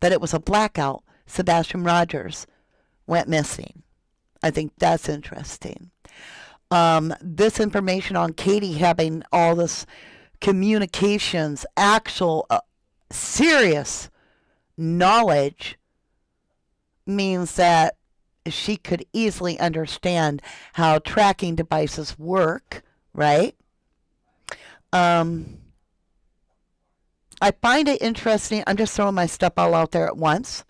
that it was a blackout. Sebastian Rogers went missing. I think that's interesting. This information on Katie having all this communications, actual serious knowledge, means that she could easily understand how tracking devices work, right? I find it interesting. I'm just throwing my stuff all out there at once.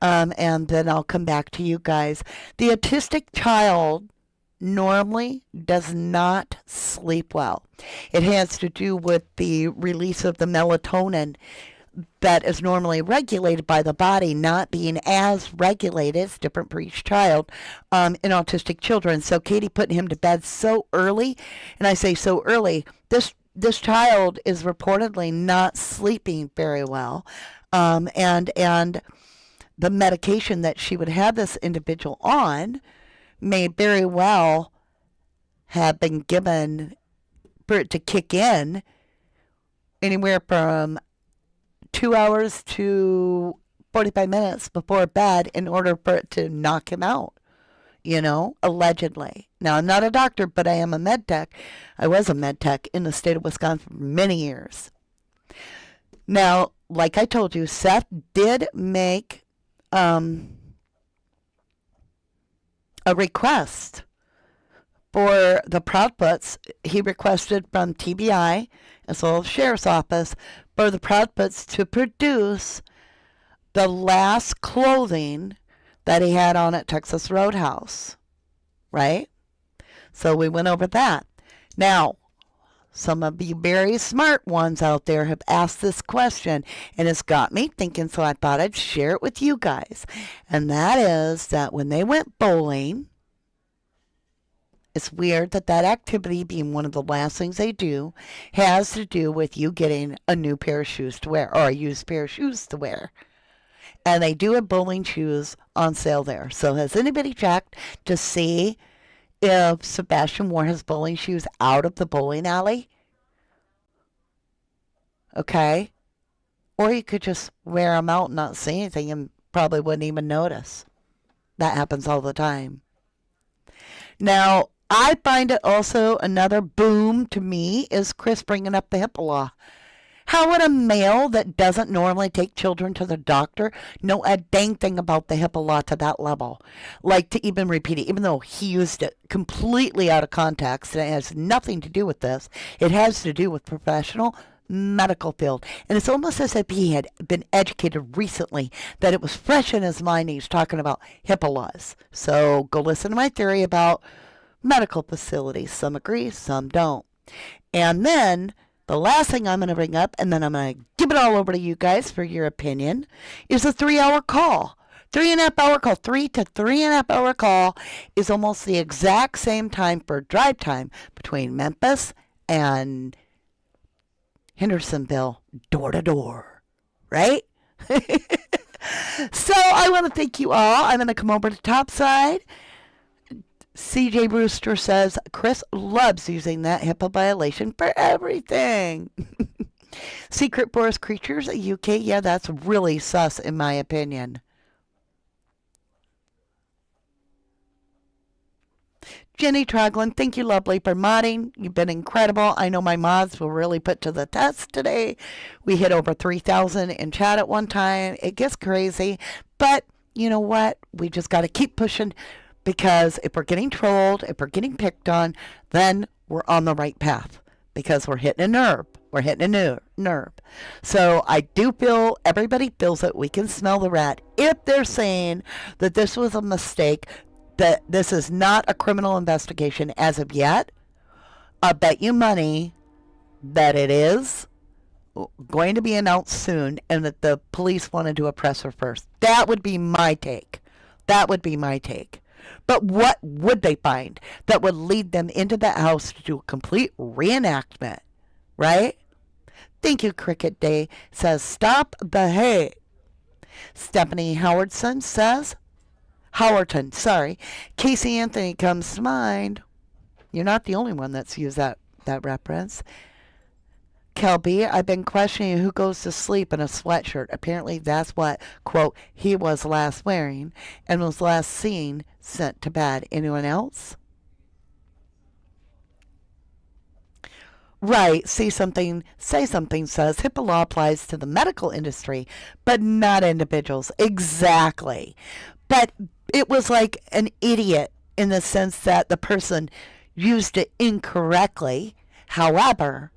And then I'll come back to you guys. The autistic child normally does not sleep well. It has to do with the release of the melatonin that is normally regulated by the body not being as regulated. It's different for each child in autistic children. So Katie putting him to bed so early, and I say so early, this child is reportedly not sleeping very well, and the medication that she would have this individual on may very well have been given for it to kick in anywhere from 2 hours to 45 minutes before bed in order for it to knock him out, allegedly. Now, I'm not a doctor, but I am a med tech. I was a med tech in the state of Wisconsin for many years. Now, like I told you, Seth did make a request for the Proudfoot'S. He requested from TBI, as well as Sheriff's Office, for the Proudfoot'S to produce the last clothing that he had on at Texas Roadhouse, right? So we went over that. Now, some of you very smart ones out there have asked this question, and it's got me thinking, so I thought I'd share it with you guys. And that is that when they went bowling, it's weird that activity being one of the last things they do has to do with you getting a new pair of shoes to wear, or a used pair of shoes to wear. And they do have bowling shoes on sale there. So has anybody checked to see if Sebastian wore his bowling shoes out of the bowling alley? Okay. Or you could just wear them out and not see anything and probably wouldn't even notice. That happens all the time. Now, I find it also another boom to me is Chris bringing up the HIPAA law. How would a male that doesn't normally take children to the doctor know a dang thing about the HIPAA law to that level? Like to even repeat it, even though he used it completely out of context and it has nothing to do with this. It has to do with professional medical field. And it's almost as if he had been educated recently, that it was fresh in his mind. He's talking about HIPAA laws. So go listen to my theory about medical facilities. Some agree, some don't. And then the last thing I'm going to bring up, and then I'm going to give it all over to you guys for your opinion, is a 3-hour call. 3.5 hour call. 3 to 3.5 hour call is almost the exact same time for drive time between Memphis and Hendersonville, door to door. Right? So I want to thank you all. I'm going to come over to Topside. CJ Brewster says Chris loves using that HIPAA violation for everything. Secret Forest Creatures, UK. Yeah, that's really sus in my opinion. Jenny Troglin, thank you, lovely, for modding. You've been incredible. I know my mods will really put to the test today. We hit over 3,000 in chat at one time. It gets crazy. But you know what? We just got to keep pushing, because if we're getting trolled, if we're getting picked on, then we're on the right path, because we're hitting a nerve. We're hitting a nerve. So I do feel everybody feels it. We can smell the rat. If they're saying that this was a mistake, that this is not a criminal investigation as of yet, I'll bet you money that it is going to be announced soon, and that the police want to do a presser first. That would be my take. That would be my take. But what would they find that would lead them into the house to do a complete reenactment, right? Thank you, Cricket Day says, stop the hate. Stephanie Howardson says, Howerton, sorry. Casey Anthony comes to mind. You're not the only one that's used that reference. Kelby, I've been questioning who goes to sleep in a sweatshirt. Apparently that's what, quote, he was last wearing and was last seen sent to bed. Anyone else? Right, say something says HIPAA law applies to the medical industry, but not individuals. Exactly. But it was like an idiot in the sense that the person used it incorrectly. However,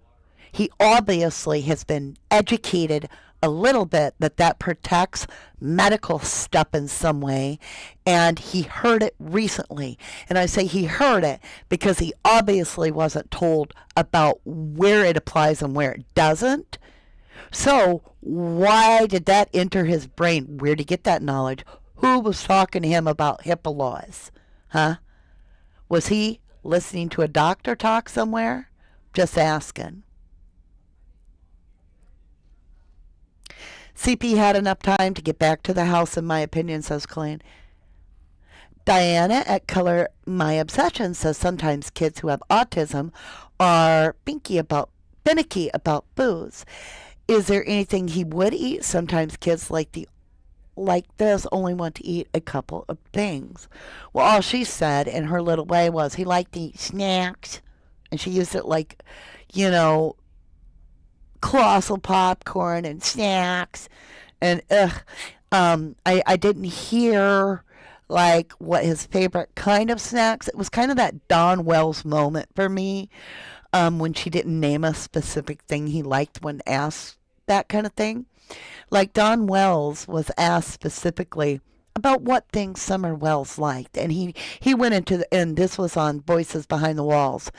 he obviously has been educated a little bit that protects medical stuff in some way, and he heard it recently. And I say he heard it because he obviously wasn't told about where it applies and where it doesn't. So why did that enter his brain? Where did he get that knowledge? Who was talking to him about HIPAA laws? Huh? Was he listening to a doctor talk somewhere? Just asking. CP had enough time to get back to the house, in my opinion, says Colleen. Diana at Color My Obsession says sometimes kids who have autism are finicky about booze. Is there anything he would eat? Sometimes kids like this only want to eat a couple of things. Well, all she said in her little way was he liked to eat snacks. And she used it like, colossal popcorn and snacks. And I didn't hear like what his favorite kind of snacks. It was kind of that Don Wells moment for me, when she didn't name a specific thing he liked when asked that kind of thing. Like Don Wells was asked specifically about what things Summer Wells liked, and he went into and this was on Voices Behind the Walls.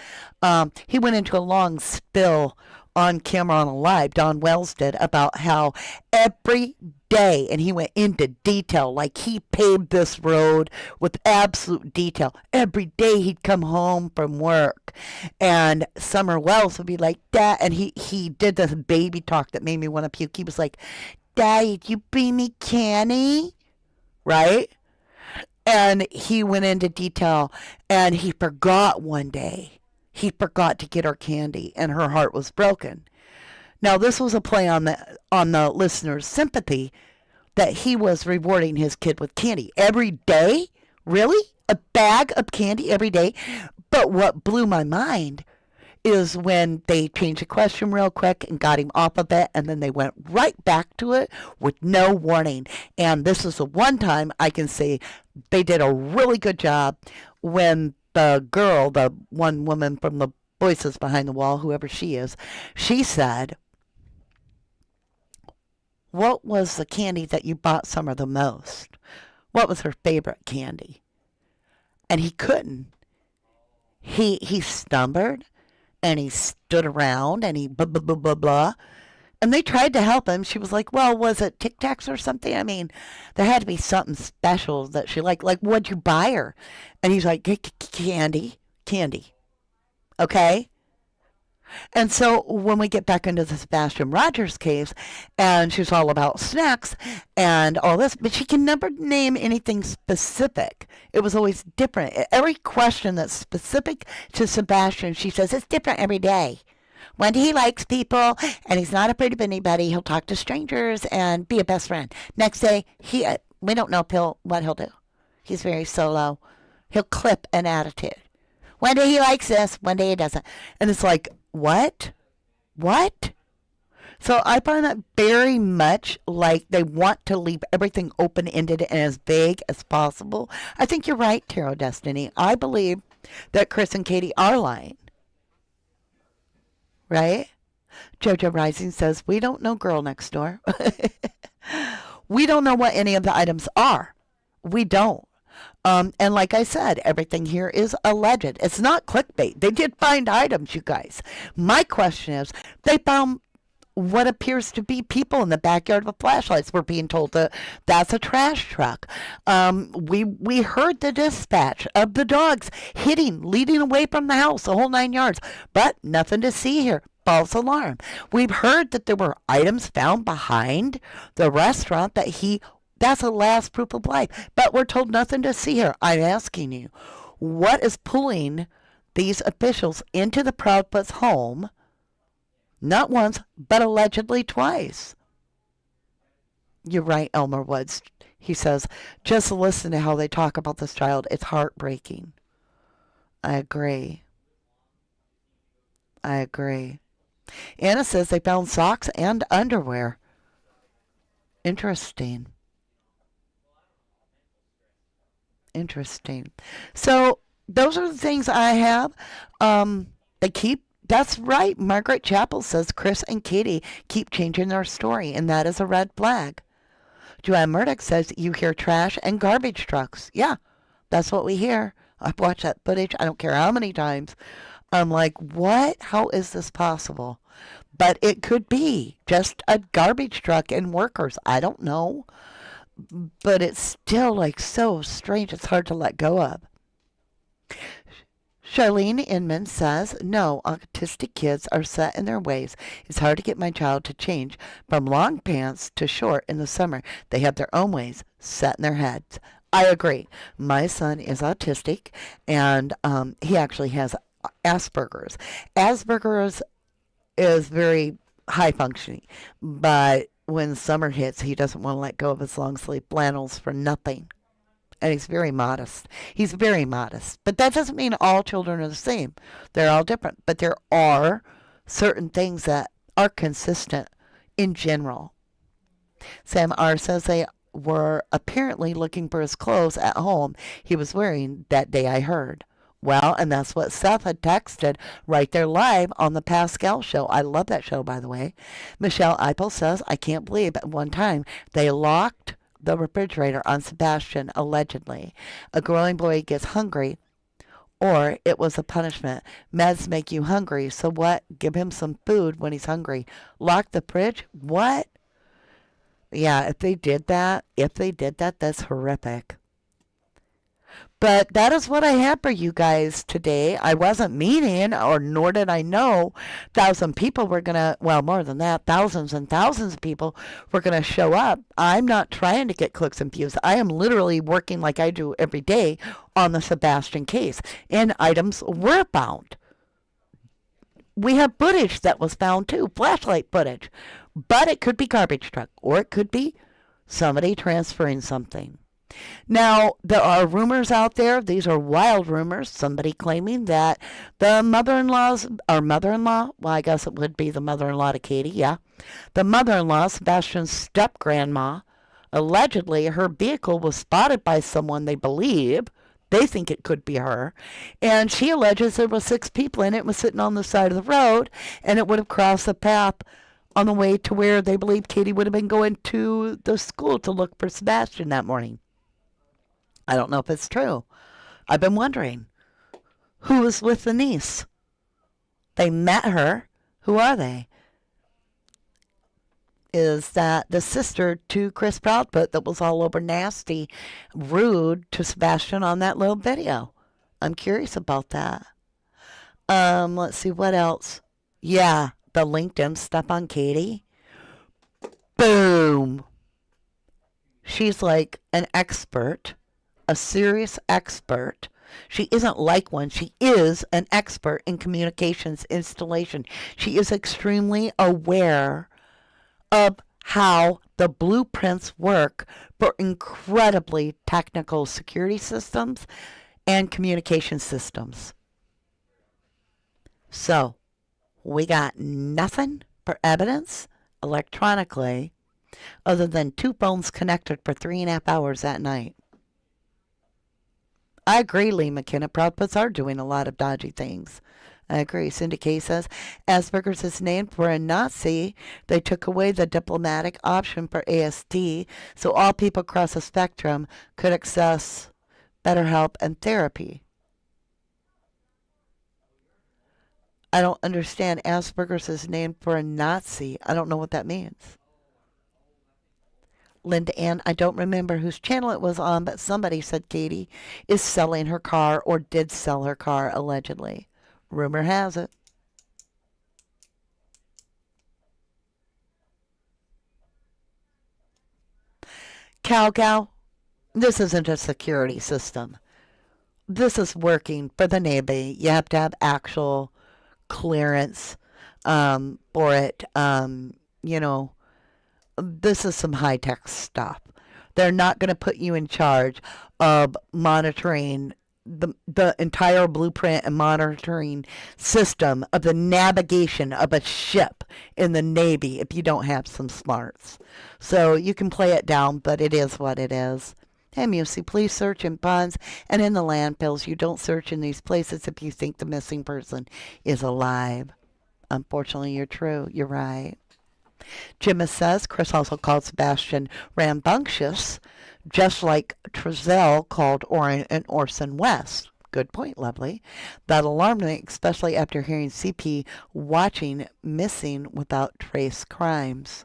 He went into a long spill on camera on a live, Don Wells did, about how every day, and he went into detail, like he paved this road with absolute detail. Every day he'd come home from work, and Summer Wells would be like, Dad, and he did this baby talk that made me want to puke. He was like, Daddy, did you bring me candy? Right? And he went into detail, and he forgot one day. He forgot to get her candy, and her heart was broken. Now, this was a play on the listener's sympathy, that he was rewarding his kid with candy every day. Really? A bag of candy every day? But what blew my mind is when they changed the question real quick and got him off of it, and then they went right back to it with no warning. And this is the one time I can say they did a really good job when the girl, the one woman from the Voices Behind the Wall, whoever she is, she said, what was the candy that you bought Summer the most? What was her favorite candy? And he couldn't. He stumbled, and he stood around, and he blah, blah, blah, blah, blah. And they tried to help him. She was like, well, was it Tic Tacs or something? I mean, there had to be something special that she liked. Like, what'd you buy her? And he's like, candy. Okay? And so when we get back into the Sebastian Rogers case, and she's all about snacks and all this, but she can never name anything specific. It was always different. Every question that's specific to Sebastian, she says it's different every day. When he likes people and he's not afraid of anybody, he'll talk to strangers and be a best friend. Next day, we don't know what he'll do. He's very solo. He'll clip an attitude. One day he likes this, one day he doesn't. And it's like, what? What? So I find that very much like they want to leave everything open-ended and as vague as possible. I think you're right, Tarot Destiny. I believe that Chris and Katie are lying. Right? Jojo Rising says, we don't know girl next door. We don't know what any of the items are. We don't. And like I said, everything here is alleged. It's not clickbait. They did find items, you guys. My question is, they found what appears to be people in the backyard with flashlights. We're being told that that's a trash truck. We heard the dispatch of the dogs leading away from the house, the whole 9 yards, but nothing to see here. False alarm. We've heard that there were items found behind the restaurant that's a last proof of life, but we're told nothing to see here. I'm asking you, what is pulling these officials into the Proudfoot's home? Not once, but allegedly twice. You're right, Elmer Woods. He says, just listen to how they talk about this child. It's heartbreaking. I agree. Anna says they found socks and underwear. Interesting. So those are the things I have. That's right. Margaret Chappell says Chris and Katie keep changing their story, and that is a red flag. Joanne Murdoch says you hear trash and garbage trucks. Yeah, that's what we hear. I've watched that footage. I don't care how many times. I'm like, what? How is this possible? But it could be just a garbage truck and workers. I don't know. But it's still like so strange. It's hard to let go of. Charlene Inman says, no, autistic kids are set in their ways. It's hard to get my child to change from long pants to short in the summer. They have their own ways set in their heads. I agree. My son is autistic, and he actually has Asperger's. Asperger's is very high functioning, but when summer hits, he doesn't want to let go of his long sleeve flannels for nothing. And he's very modest. But that doesn't mean all children are the same. They're all different. But there are certain things that are consistent in general. Sam R. says they were apparently looking for his clothes at home he was wearing that day, I heard. Well, and that's what Seth had texted right there live on the Pascal show. I love that show, by the way. Michelle Eipel says, I can't believe at one time they locked the refrigerator on Sebastian, allegedly. A growing boy gets hungry, or it was a punishment. Meds make you hungry, so what? Give him some food when he's hungry. Lock the fridge? What? Yeah, if they did that, that's horrific. But that is what I have for you guys today. I wasn't meaning, or nor did I know 1,000 people were going to, well, more than that, thousands and thousands of people were going to show up. I'm not trying to get clicks and views. I am literally working like I do every day on the Sebastian case. And items were found. We have footage that was found too, flashlight footage. But it could be garbage truck, or it could be somebody transferring something. Now, there are rumors out there. These are wild rumors. Somebody claiming that the mother-in-law's, or mother-in-law, well, I guess it would be the mother-in-law to Katie, yeah. The mother-in-law, Sebastian's step-grandma, allegedly her vehicle was spotted by someone they believe. They think it could be her. And she alleges there were 6 people in it. It was sitting on the side of the road, and it would have crossed the path on the way to where they believe Katie would have been going to the school to look for Sebastian that morning. I don't know if it's true. I've been wondering, who was with the niece? They met her. Who are they? Is that the sister to Chris Proudfoot that was all over nasty, rude to Sebastian on that little video? I'm curious about that. Let's see, what else? Yeah, the LinkedIn stuff on Katie. Boom. She's like an expert, a serious expert. She isn't like one. She is an expert in communications installation. She is extremely aware of how the blueprints work for incredibly technical security systems and communication systems. So, we got nothing for evidence electronically other than 2 phones connected for 3.5 hours that night. I agree, Lee McKenna. Proudfoot'S are doing a lot of dodgy things. I agree. Cindy K says, Asperger's is named for a Nazi. They took away the diplomatic option for ASD, so all people across the spectrum could access better help and therapy. I don't understand. Asperger's is named for a Nazi. I don't know what that means. Linda Ann, I don't remember whose channel it was on, but somebody said Katie is selling her car or did sell her car, allegedly. Rumor has it. Cow, this isn't a security system. This is working for the Navy. You have to have actual clearance for it. This is some high-tech stuff. They're not going to put you in charge of monitoring the entire blueprint and monitoring system of the navigation of a ship in the Navy if you don't have some smarts. So you can play it down, but it is what it is. Hey, Musey, please search in ponds and in the landfills. You don't search in these places if you think the missing person is alive. Unfortunately, you're true. You're right. Jimma says Chris also called Sebastian rambunctious, just like Trezell called Orrin and Orson West. Good point, lovely. That alarmed me, especially after hearing CP watching Missing Without Trace Crimes.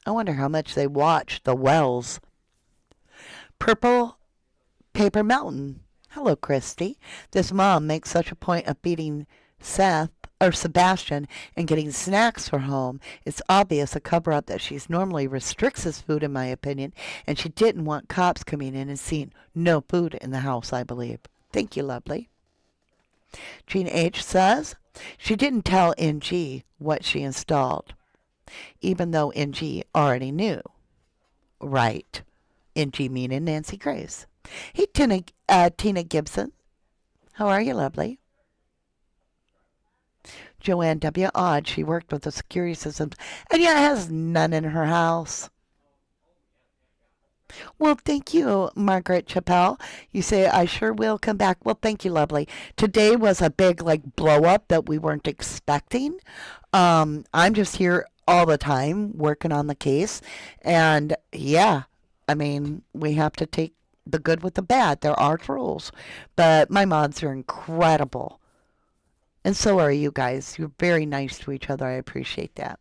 I wonder how much they watch the Wells. Purple Paper Mountain. Hello, Christy. This mom makes such a point of beating Sebastian and getting snacks for home. It's obvious a cover-up that she's normally restricts his food, in my opinion, and she didn't want cops coming in and seeing no food in the house, I believe. Thank you, lovely. Jean H. says she didn't tell NG what she installed, even though NG already knew. Right. NG meaning Nancy Grace. Hey, Tina Gibson. How are you, lovely? Joanne W. Odd, she worked with the security systems and yet has none in her house. Well, thank you, Margaret Chappelle. You say, I sure will come back. Well, thank you, lovely. Today was a big, blow up that we weren't expecting. I'm just here all the time working on the case. And, yeah, we have to take the good with the bad. There are rules. But my mods are incredible. And so are you guys. You're very nice to each other. I appreciate that.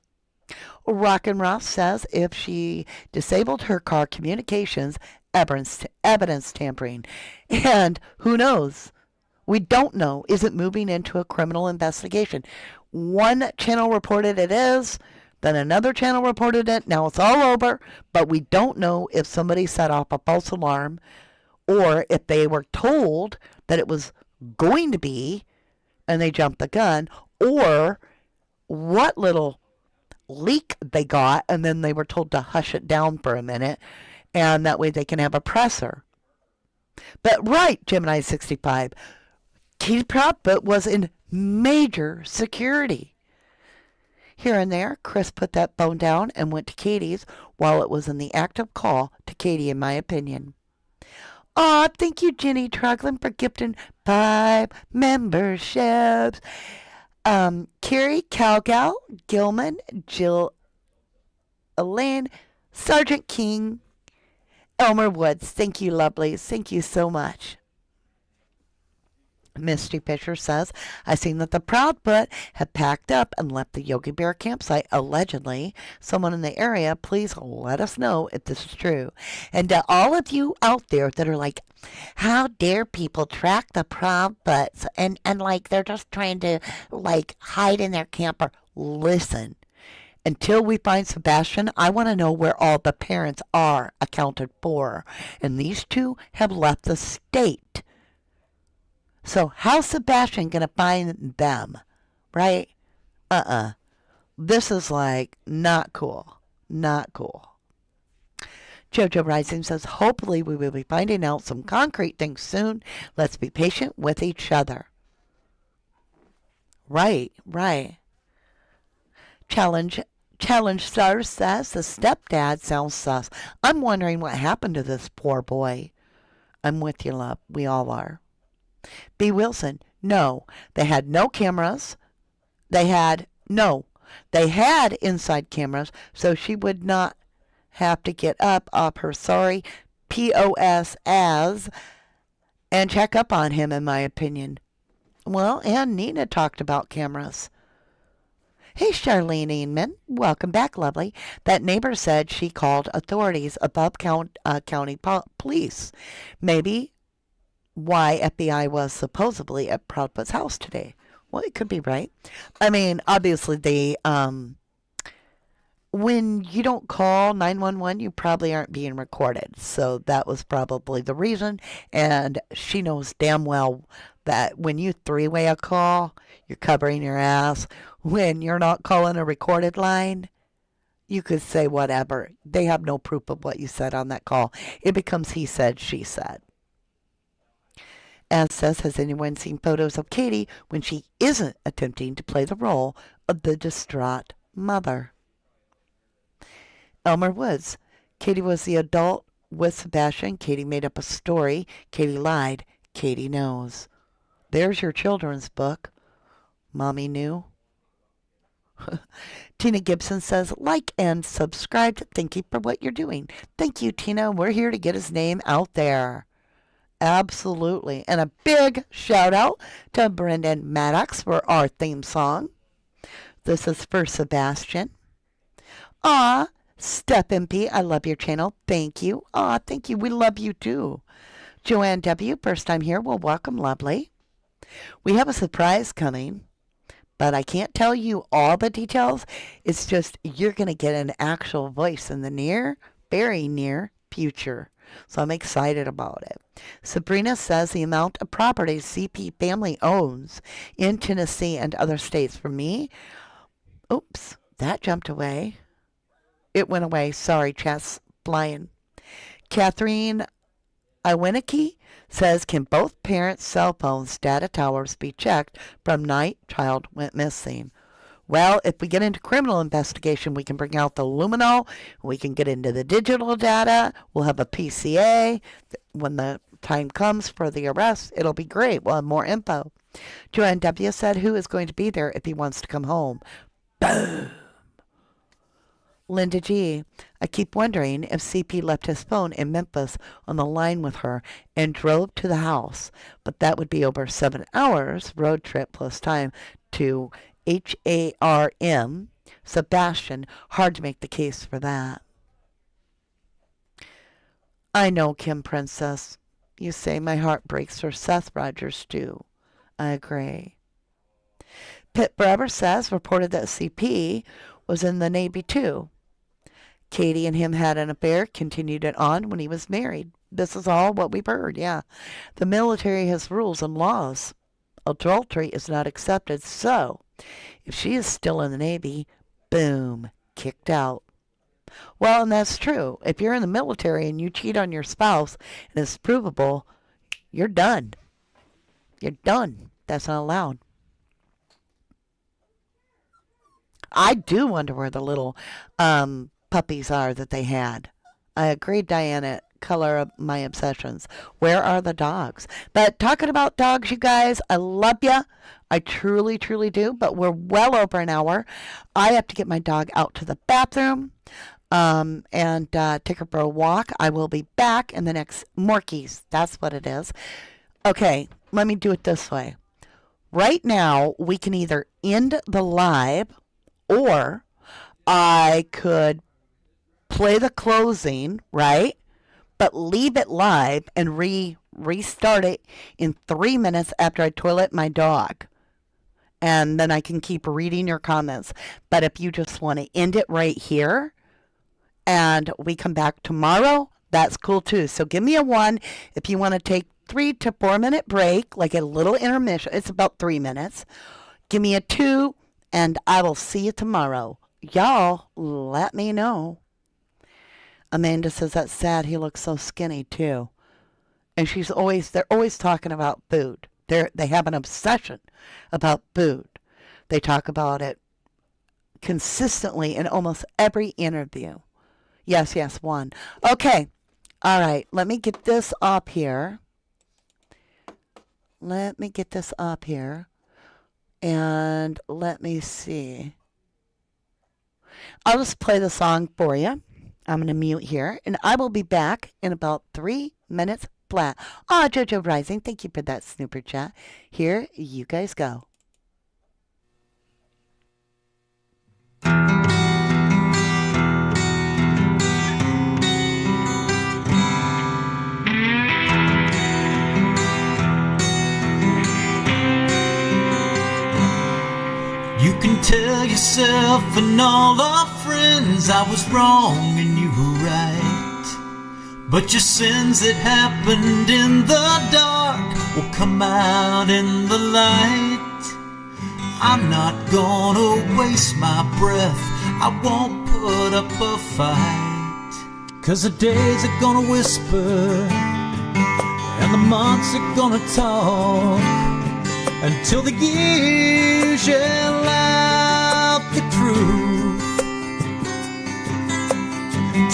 Rockin' Ross says if she disabled her car communications, evidence tampering. And who knows? We don't know. Is it moving into a criminal investigation? One channel reported it is. Then another channel reported it. Now it's all over. But we don't know if somebody set off a false alarm or if they were told that it was going to be and they jumped the gun, or what little leak they got, and then they were told to hush it down for a minute, and that way they can have a presser. But right, Gemini 65, Katie Proudfoot was in major security. Here and there, Chris put that phone down and went to Katie's while it was in the active call to Katie, in my opinion. Aw, thank you, Jenny Truglin, for gifting 5 memberships. Carrie Calgal, Gilman, Jill Elaine, Sergeant King, Elmer Woods. Thank you, lovelies. Thank you so much. Misty Fisher says, I seen that the Proudfoot had packed up and left the Yogi Bear campsite, allegedly. Someone in the area, please let us know if this is true. And to all of you out there that are like, how dare people track the Proudfoots and like they're just trying to like hide in their camper. Listen, until we find Sebastian, I want to know where all the parents are accounted for. And these two have left the state. So how's Sebastian going to find them, right? This is like not cool. Not cool. Jojo Rising says, hopefully we will be finding out some concrete things soon. Let's be patient with each other. Right. Challenge Star says, the stepdad sounds sus. I'm wondering what happened to this poor boy. I'm with you, love. We all are. B. Wilson, no, they had no cameras. They had inside cameras, so she would not have to get up off her sorry POS as and check up on him, in my opinion. Well, and Nina talked about cameras. Hey, Charlene Inman, welcome back, lovely. That neighbor said she called authorities above county police. Maybe why FBI was supposedly at Proudfoot's house today. Well, it could be right. I mean, obviously they, when you don't call 911, you probably aren't being recorded. So that was probably the reason. And she knows damn well that when you three-way a call, you're covering your ass. When you're not calling a recorded line, you could say whatever. They have no proof of what you said on that call. It becomes he said, she said. As says, has anyone seen photos of Katie when she isn't attempting to play the role of the distraught mother? Elmer Woods, Katie was the adult with Sebastian. Katie made up a story. Katie lied. Katie knows. There's your children's book. Mommy knew. Tina Gibson says, like and subscribe. Thank you for what you're doing. Thank you, Tina. We're here to get his name out there. Absolutely. And a big shout out to Brendan Maddox for our theme song. This is for Sebastian. Aw, Step MP, I love your channel. Thank you. Aw, thank you. We love you too. Joanne W., first time here. Well, welcome, lovely. We have a surprise coming, but I can't tell you all the details. It's just you're going to get an actual voice in the very near future. So I'm excited about it. Sabrina says the amount of properties CP family owns in Tennessee and other states. For me, oops, that jumped away. It went away. Sorry, chat's flying. Catherine Iwiniki says, can both parents' cell phones data towers be checked from night child went missing? Well, if we get into criminal investigation, we can bring out the Lumino. We can get into the digital data. We'll have a PCA. When the time comes for the arrest, it'll be great. We'll have more info. Joanne W. said, who is going to be there if he wants to come home? Boom. Linda G. I keep wondering if CP left his phone in Memphis on the line with her and drove to the house. But that would be over 7 hours road trip plus time to HARM, Sebastian. Hard to make the case for that. I know, Kim Princess. You say my heart breaks for Seth Rogers too. I agree. Pitt Forever says, reported that CP was in the Navy too. Katie and him had an affair, continued it on when he was married. This is all what we've heard, yeah. The military has rules and laws. Adultery is not accepted, so if she is still in the Navy, boom, kicked out. Well, and that's true. If you're in the military and you cheat on your spouse and it's provable, you're done. You're done. That's not allowed. I do wonder where the little puppies are that they had. I agree, Diana. Color of my obsessions. Where are the dogs? But talking about dogs, you guys, I love you. I truly, truly do. But we're well over an hour. I have to get my dog out to the bathroom and take her for a walk. I will be back in the next Morkies. That's what it is. Okay. let me do it this way. Right now, we can either end the live, or I could play the closing, right? But leave it live and restart it in 3 minutes after I toilet my dog. And then I can keep reading your comments. But if you just want to end it right here and we come back tomorrow, that's cool too. So give me a 1 if you want to take 3 to 4 minute break, like a little intermission. It's about 3 minutes. Give me a 2 and I will see you tomorrow. Y'all, let me know. Amanda says that's sad. He looks so skinny too. And they're always talking about food. They have an obsession about food. They talk about it consistently in almost every interview. Yes, 1. Okay. All right. Let me get this up here. And let me see. I'll just play the song for you. I'm going to mute here. And I will be back in about 3 minutes flat. Jojo Rising, thank you for that snooper chat. Here you guys go. You can tell yourself and all our friends I was wrong and you were right. But your sins that happened in the dark will come out in the light. I'm not gonna waste my breath, I won't put up a fight. 'Cause the days are gonna whisper and the months are gonna talk until the years yell out the truth.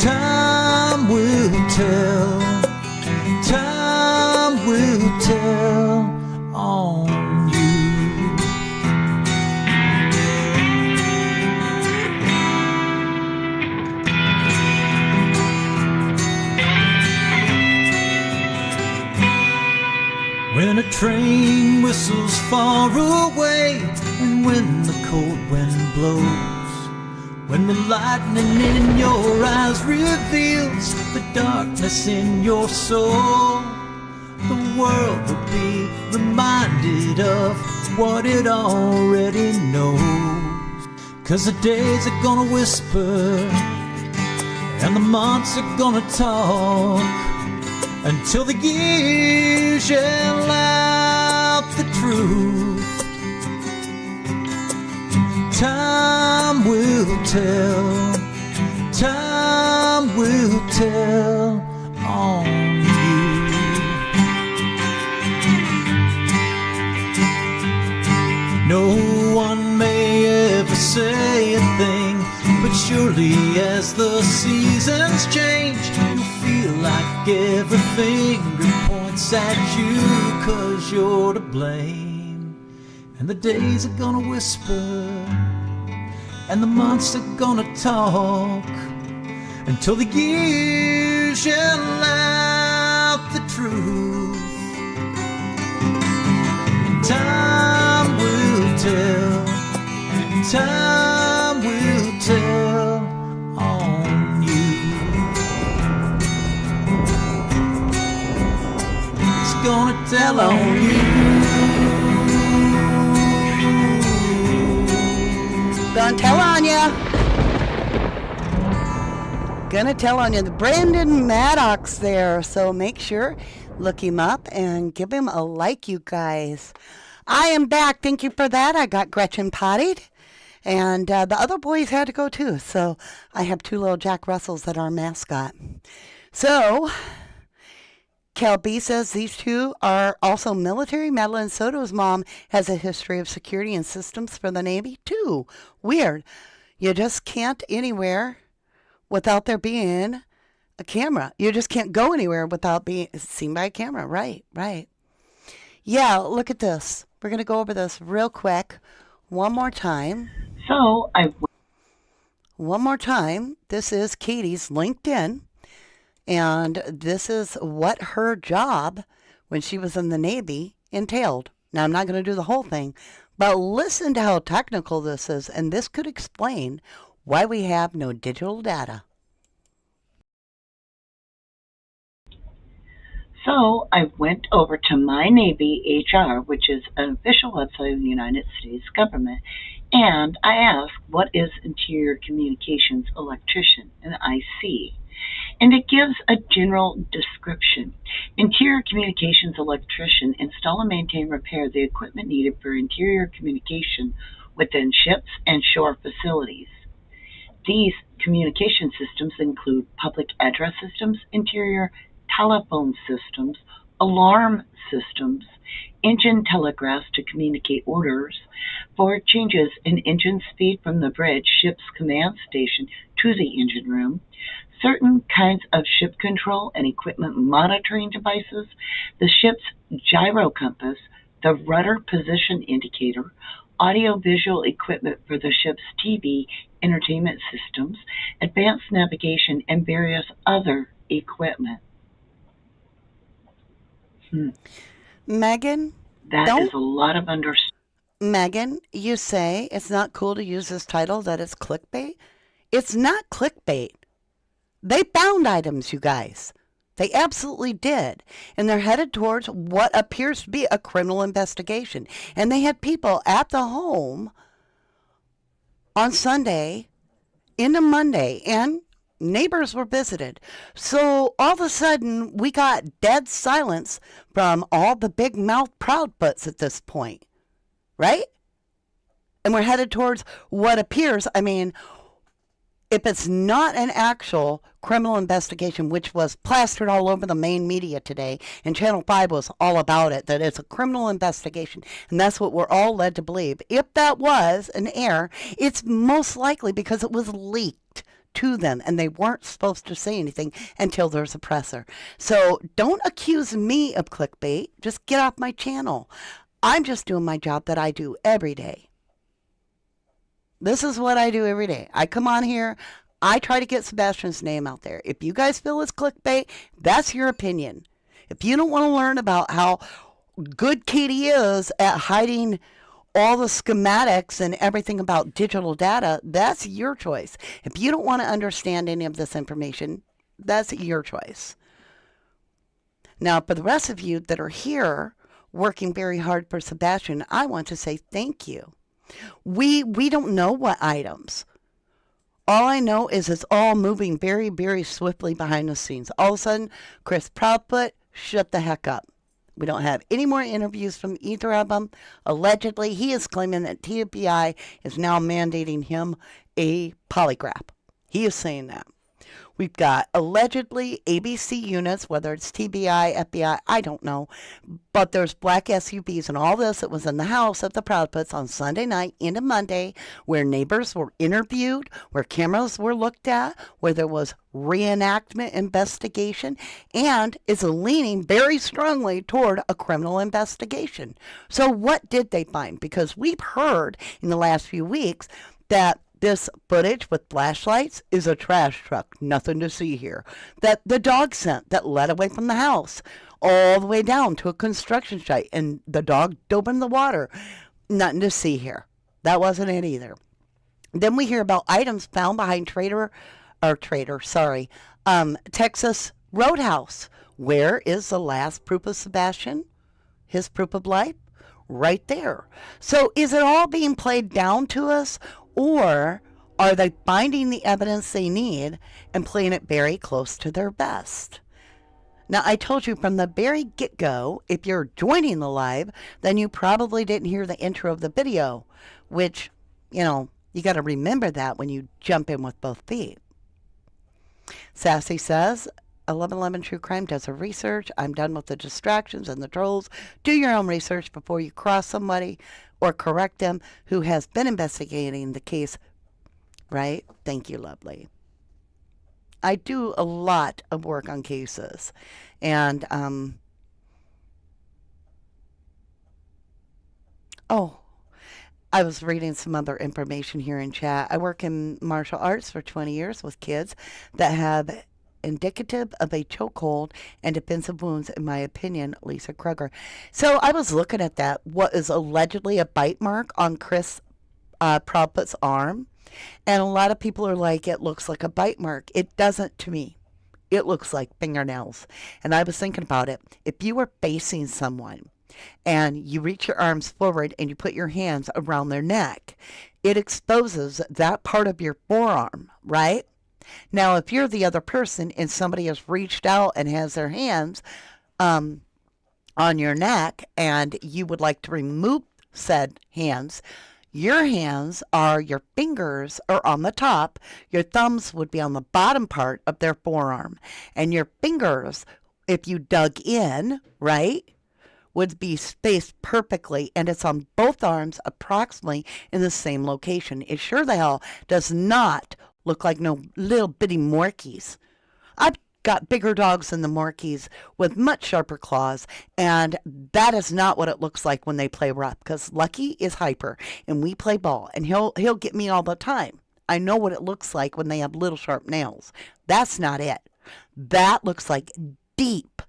Time will tell on you. When a train whistles far away and when the cold wind blows, when the lightning in your eyes reveals the darkness in your soul, the world will be reminded of what it already knows. 'Cause the days are gonna whisper and the months are gonna talk until the years yell out the truth. Time will tell on you. No one may ever say a thing, but surely as the seasons change, you feel like every finger points at you 'cause you're to blame. And the days are gonna whisper and the months are gonna talk until the years yell out the truth. Time will tell on you. It's gonna tell on you. Gonna tell on ya. Gonna tell on you. The Brandon Maddox there. So make sure, look him up and give him a like, you guys. I am back. Thank you for that. I got Gretchen pottied. And the other boys had to go too. So I have 2 little Jack Russells that are mascot. So Cal B says these 2 are also military. Madeline Soto's mom has a history of security and systems for the Navy too. Weird. You just can't anywhere without there being a camera. You just can't go anywhere without being seen by a camera. Right. Yeah, look at this. We're going to go over this real quick one more time. One more time. This is Katie's LinkedIn. And this is what her job when she was in the Navy entailed. Now, I'm not going to do the whole thing, but listen to how technical this is, and this could explain why we have no digital data. So I went over to My Navy HR, which is an official website of the United States government, and I asked, what is Interior Communications Electrician, an IC? And it gives a general description. Interior Communications Electrician install and maintain repair the equipment needed for interior communication within ships and shore facilities. These communication systems include public address systems, interior telephone systems, alarm systems, engine telegraphs to communicate orders for changes in engine speed from the bridge, ship's command station to the engine room, certain kinds of ship control and equipment monitoring devices, the ship's gyro compass, the rudder position indicator, audio-visual equipment for the ship's TV entertainment systems, advanced navigation, and various other equipment. Megan, That is a lot of understanding. Megan, you say it's not cool to use this title, that it's clickbait. It's not clickbait. They found items, you guys. They absolutely did. And they're headed towards what appears to be a criminal investigation. And they had people at the home on Sunday into Monday, and neighbors were visited. So all of a sudden, we got dead silence from all the big mouth Proudfoot'S at this point, right? And we're headed towards what appears, I mean, if it's not an actual criminal investigation, which was plastered all over the main media today, and Channel 5 was all about it, that it's a criminal investigation, and that's what we're all led to believe. If that was an error, it's most likely because it was leaked to them, and they weren't supposed to say anything until there's a presser. So don't accuse me of clickbait. Just get off my channel. I'm just doing my job that I do every day. This is what I do every day. I come on here. I try to get Sebastian's name out there. If you guys feel it's clickbait, that's your opinion. If you don't want to learn about how good Katie is at hiding all the schematics and everything about digital data, that's your choice. If you don't want to understand any of this information, that's your choice. Now, for the rest of you that are here working very hard for Sebastian, I want to say thank you. We don't know what items. All I know is it's all moving very, very swiftly behind the scenes. All of a sudden, Chris Proudfoot, shut the heck up. We don't have any more interviews from either of them. Allegedly, he is claiming that TBI is now mandating him a polygraph. He is saying that. We've got allegedly ABC units, whether it's TBI, FBI, I don't know. But there's black SUVs and all this. It was in the house of the Proudfoot'S on Sunday night into Monday, where neighbors were interviewed, where cameras were looked at, where there was reenactment investigation, and is leaning very strongly toward a criminal investigation. So what did they find? Because we've heard in the last few weeks that this footage with flashlights is a trash truck. Nothing to see here. That the dog scent that led away from the house all the way down to a construction site, and the dog dove in the water. Nothing to see here. That wasn't it either. Then we hear about items found behind Texas Roadhouse. Where is the last proof of Sebastian? His proof of life? Right there. So is it all being played down to us? Or are they finding the evidence they need and playing it very close to their vest? Now, I told you from the very get-go, if you're joining the live, then you probably didn't hear the intro of the video, which, you got to remember that when you jump in with both feet. Sassy says, 1111 True Crime does her research. I'm done with the distractions and the trolls. Do your own research before you cross somebody or correct them who has been investigating the case, right? Thank you, lovely. I do a lot of work on cases. And, I was reading some other information here in chat. I work in martial arts for 20 years with kids that have indicative of a chokehold and defensive wounds, in my opinion, Lisa Kruger. So I was looking at that, what is allegedly a bite mark on Chris Proudfoot's arm. And a lot of people are like, it looks like a bite mark. It doesn't to me. It looks like fingernails. And I was thinking about it. If you were facing someone and you reach your arms forward and you put your hands around their neck, it exposes that part of your forearm, right? Now, if you're the other person and somebody has reached out and has their hands on your neck and you would like to remove said hands, your hands are, your fingers are on the top, your thumbs would be on the bottom part of their forearm, and your fingers, if you dug in, right, would be spaced perfectly, and it's on both arms approximately in the same location. It sure the hell does not look like no little bitty morkies. I've got bigger dogs than the morkies with much sharper claws, and that is not what it looks like when they play rough, because Lucky is hyper and we play ball, and he'll get me all the time. I know what it looks like when they have little sharp nails. That's not it. That looks like deep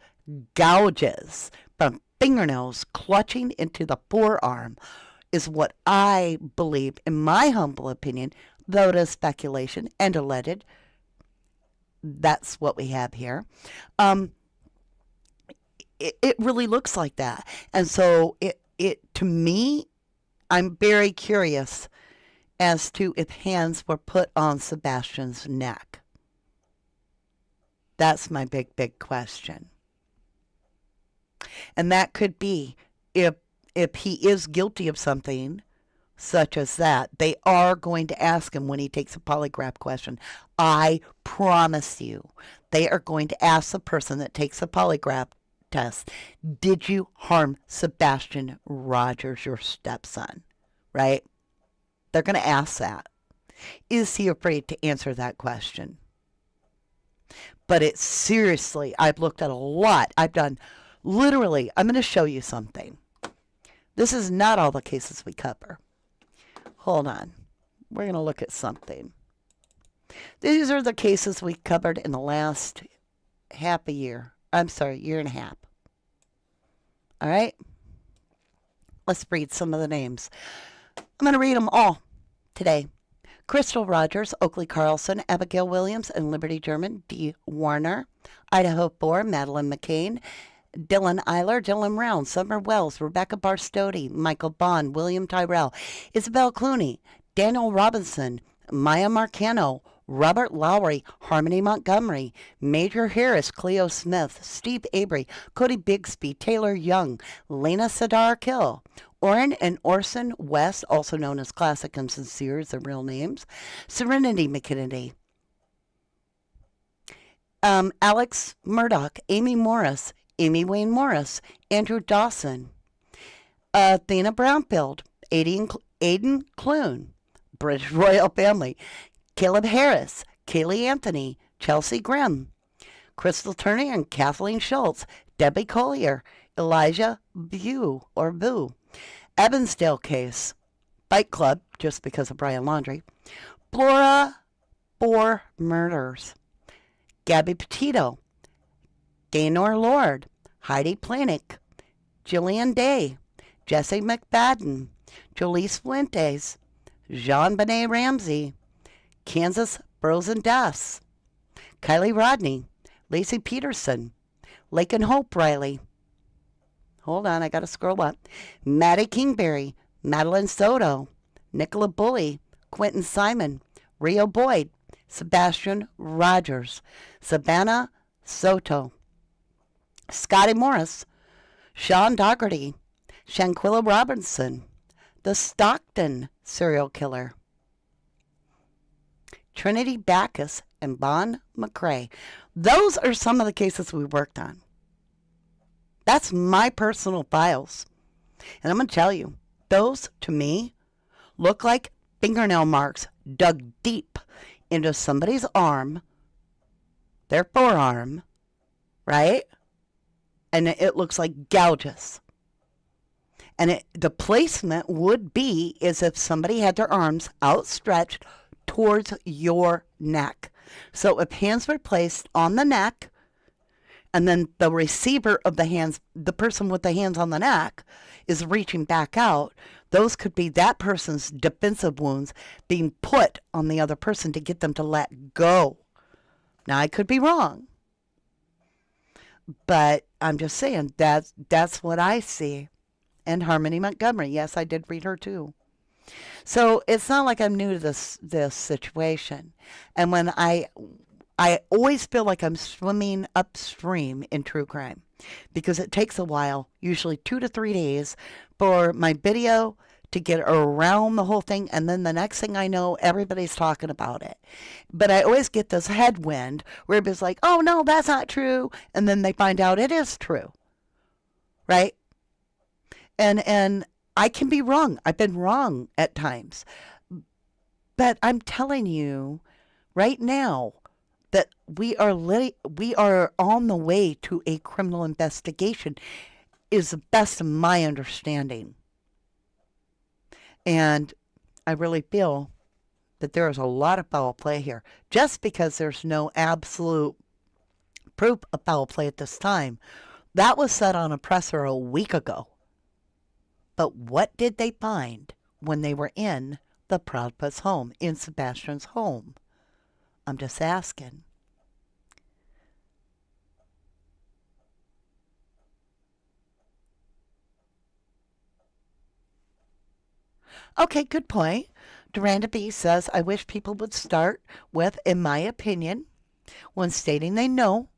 gouges from fingernails clutching into the forearm is what I believe, in my humble opinion, though it is speculation and alleged. That's what we have here. It really looks like that. And so it to me, I'm very curious as to if hands were put on Sebastian's neck. That's my big question. And that could be if he is guilty of something such as that, they are going to ask him when he takes a polygraph question. I promise you, they are going to ask the person that takes a polygraph test, did you harm Sebastian Rogers, your stepson? Right? They're going to ask that. Is he afraid to answer that question? But it's seriously, I've looked at a lot. I've done, literally, I'm going to show you something. This is not all the cases we cover. Hold on. We're going to look at something. These are the cases we covered in the last half a year. I'm sorry, year and a half. All right? Let's read some of the names. I'm going to read them all today. Crystal Rogers, Oakley Carlson, Abigail Williams, and Liberty German, D. Warner. Idaho 4, Madeline McCain. Dylan Eiler, Dylan Round, Summer Wells, Rebecca Barstody, Michael Bond, William Tyrell, Isabel Clooney, Daniel Robinson, Maya Marcano, Robert Lowry, Harmony Montgomery, Major Harris, Cleo Smith, Steve Avery, Cody Bixby, Taylor Young, Lena Sadar Kill, Orrin and Orson West, also known as Classic and Sincere as their real names, Serenity McKinney, Alex Murdoch, Amy Morris, Amy Wayne Morris, Andrew Dawson, Athena Brownfield, Aiden Clune, British Royal Family, Caleb Harris, Kaylee Anthony, Chelsea Grimm, Crystal Turney and Kathleen Schultz, Debbie Collier, Elijah View, Evansdale case, Fight Club, just because of Brian Laundrie, Flora 4 murders, Gabby Petito, Gaynor Lord, Heidi Planick, Jillian Day, Jesse McFadden, Jolise Fuentes, Jean-Benet Ramsey, Kansas Frozen Deaths, Kylie Rodney, Lacey Peterson, Lake and Hope Riley. Hold on, I got to scroll up. Maddie Kingberry, Madeline Soto, Nicola Bully, Quentin Simon, Rio Boyd, Sebastian Rogers, Savannah Soto, Scotty Morris, Sean Dougherty, Shanquilla Robinson, the Stockton serial killer, Trinity Backus, and Bon McCrae. Those are some of the cases we worked on. That's my personal files. And I'm going to tell you, those, to me, look like fingernail marks dug deep into somebody's arm, their forearm, right? And it looks like gouges. And the placement would be as if somebody had their arms outstretched towards your neck. So if hands were placed on the neck, and then the receiver of the hands, the person with the hands on the neck, is reaching back out, those could be that person's defensive wounds being put on the other person to get them to let go. Now, I could be wrong, but I'm just saying that's what I see. And Harmony Montgomery, yes, I did read her too. So it's not like I'm new to this situation. And when I always feel like I'm swimming upstream in true crime, because it takes a while, usually 2 to 3 days, for my video to get around the whole thing, and then the next thing I know, everybody's talking about it. But I always get this headwind where everybody's like, oh no, that's not true, and then they find out it is true, right? And I can be wrong. I've been wrong at times. But I'm telling you right now that we are on the way to a criminal investigation, is the best of my understanding. And I really feel that there is a lot of foul play here. Just because there's no absolute proof of foul play at this time, that was said on a presser a week ago. But what did they find when they were in the Proudfoot'S home, in Sebastian's home? I'm just asking. Okay, good point. Duranda B says, I wish people would start with, in my opinion, when stating they know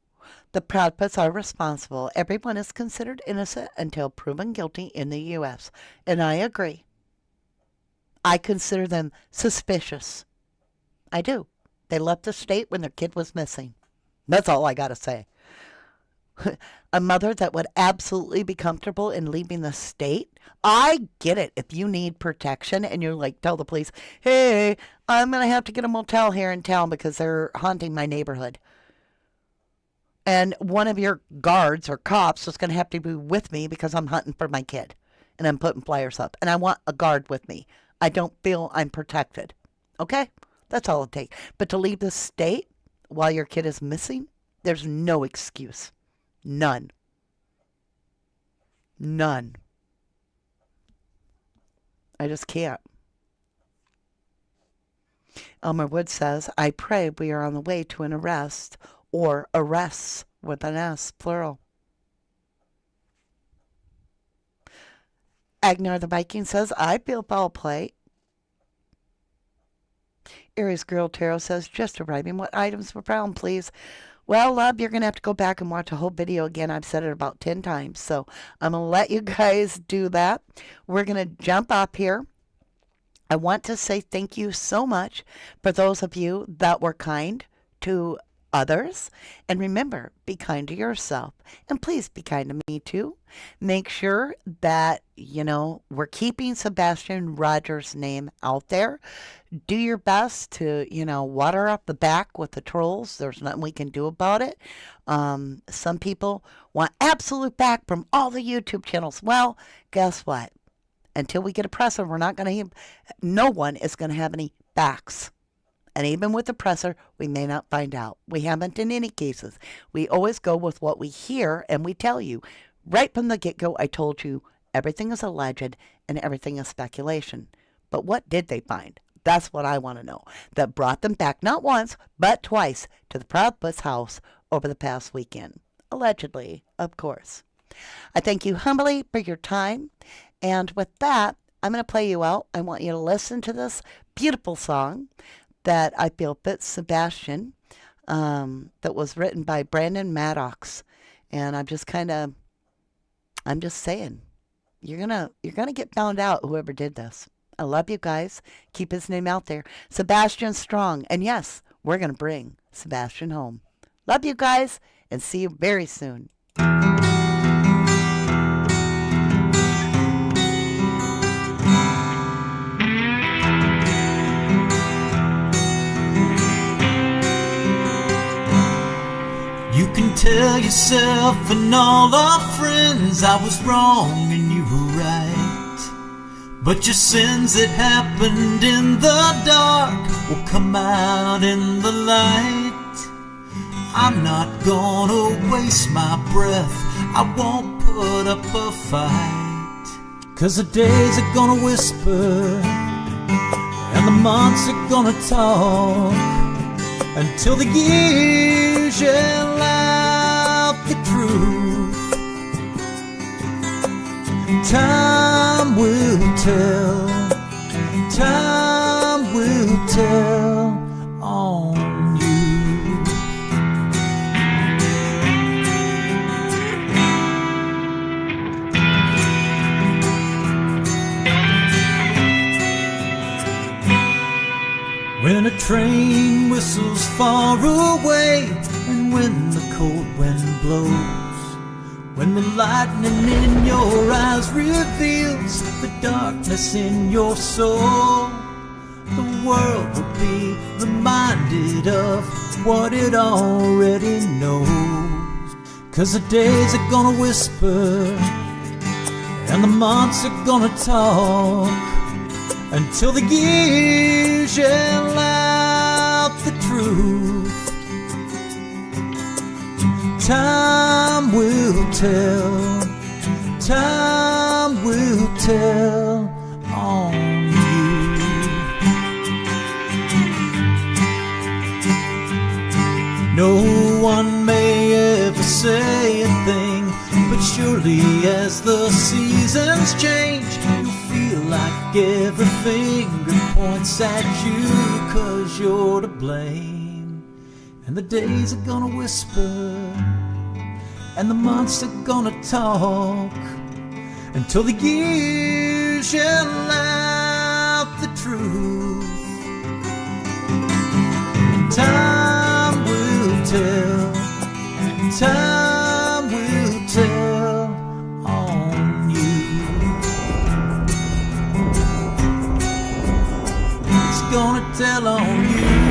the Proudfoot'S are responsible. Everyone is considered innocent until proven guilty in the U.S. And I agree. I consider them suspicious. I do. They left the state when their kid was missing. That's all I got to say. A mother that would absolutely be comfortable in leaving the state. I get it. If you need protection and you're like, tell the police, hey, I'm going to have to get a motel here in town because they're haunting my neighborhood. And one of your guards or cops is going to have to be with me because I'm hunting for my kid. And I'm putting flyers up. And I want a guard with me. I don't feel I'm protected. Okay? That's all it takes. But to leave the state while your kid is missing, there's no excuse. None. None. I just can't. Elmer Wood says, I pray we are on the way to an arrest, or arrests with an S, plural. Agnar the Viking says, I feel foul play. Aries Girl Tarot says, just arriving. What items were found, please? Well, love, you're going to have to go back and watch a whole video again. I've said it about 10 times, so I'm going to let you guys do that. We're going to jump up here. I want to say thank you so much for those of you that were kind to others. And remember, be kind to yourself. And please be kind to me too. Make sure that, we're keeping Sebastian Rogers' name out there. Do your best to, water up the back with the trolls. There's nothing we can do about it. Some people want absolute back from all the YouTube channels. Well, guess what? Until we get a presser, no one is going to have any backs. And even with the presser, we may not find out. We haven't in any cases. We always go with what we hear, and we tell you. Right from the get-go, I told you everything is alleged and everything is speculation. But what did they find? That's what I want to know. That brought them back not once, but twice to the Proudfoot'S house over the past weekend. Allegedly, of course. I thank you humbly for your time. And with that, I'm going to play you out. I want you to listen to this beautiful song that I feel fits Sebastian, that was written by Brandon Maddox. And I'm just saying, you're gonna get found out, whoever did this. I love you guys. Keep his name out there. Sebastian Strong. And yes, we're gonna bring Sebastian home. Love you guys, and see you very soon. You can tell yourself and all our friends I was wrong and you were right. But your sins that happened in the dark will come out in the light. I'm not gonna waste my breath, I won't put up a fight. 'Cause the days are gonna whisper and the months are gonna talk until the years yell out the truth. Time will tell, time will tell on you. When a train whistles far away, and when the cold wind blows, when the lightning in your eyes reveals the darkness in your soul, the world will be reminded of what it already knows. 'Cause the days are gonna whisper and the months are gonna talk until the years yell out the truth. Time will tell, time will tell on you. No one may ever say a thing, but surely as the seasons change, you feel like every finger points at you 'cause you're to blame. And the days are gonna whisper and the months are gonna talk until the years yell out the truth. Time will tell, time will tell on you. It's gonna tell on you.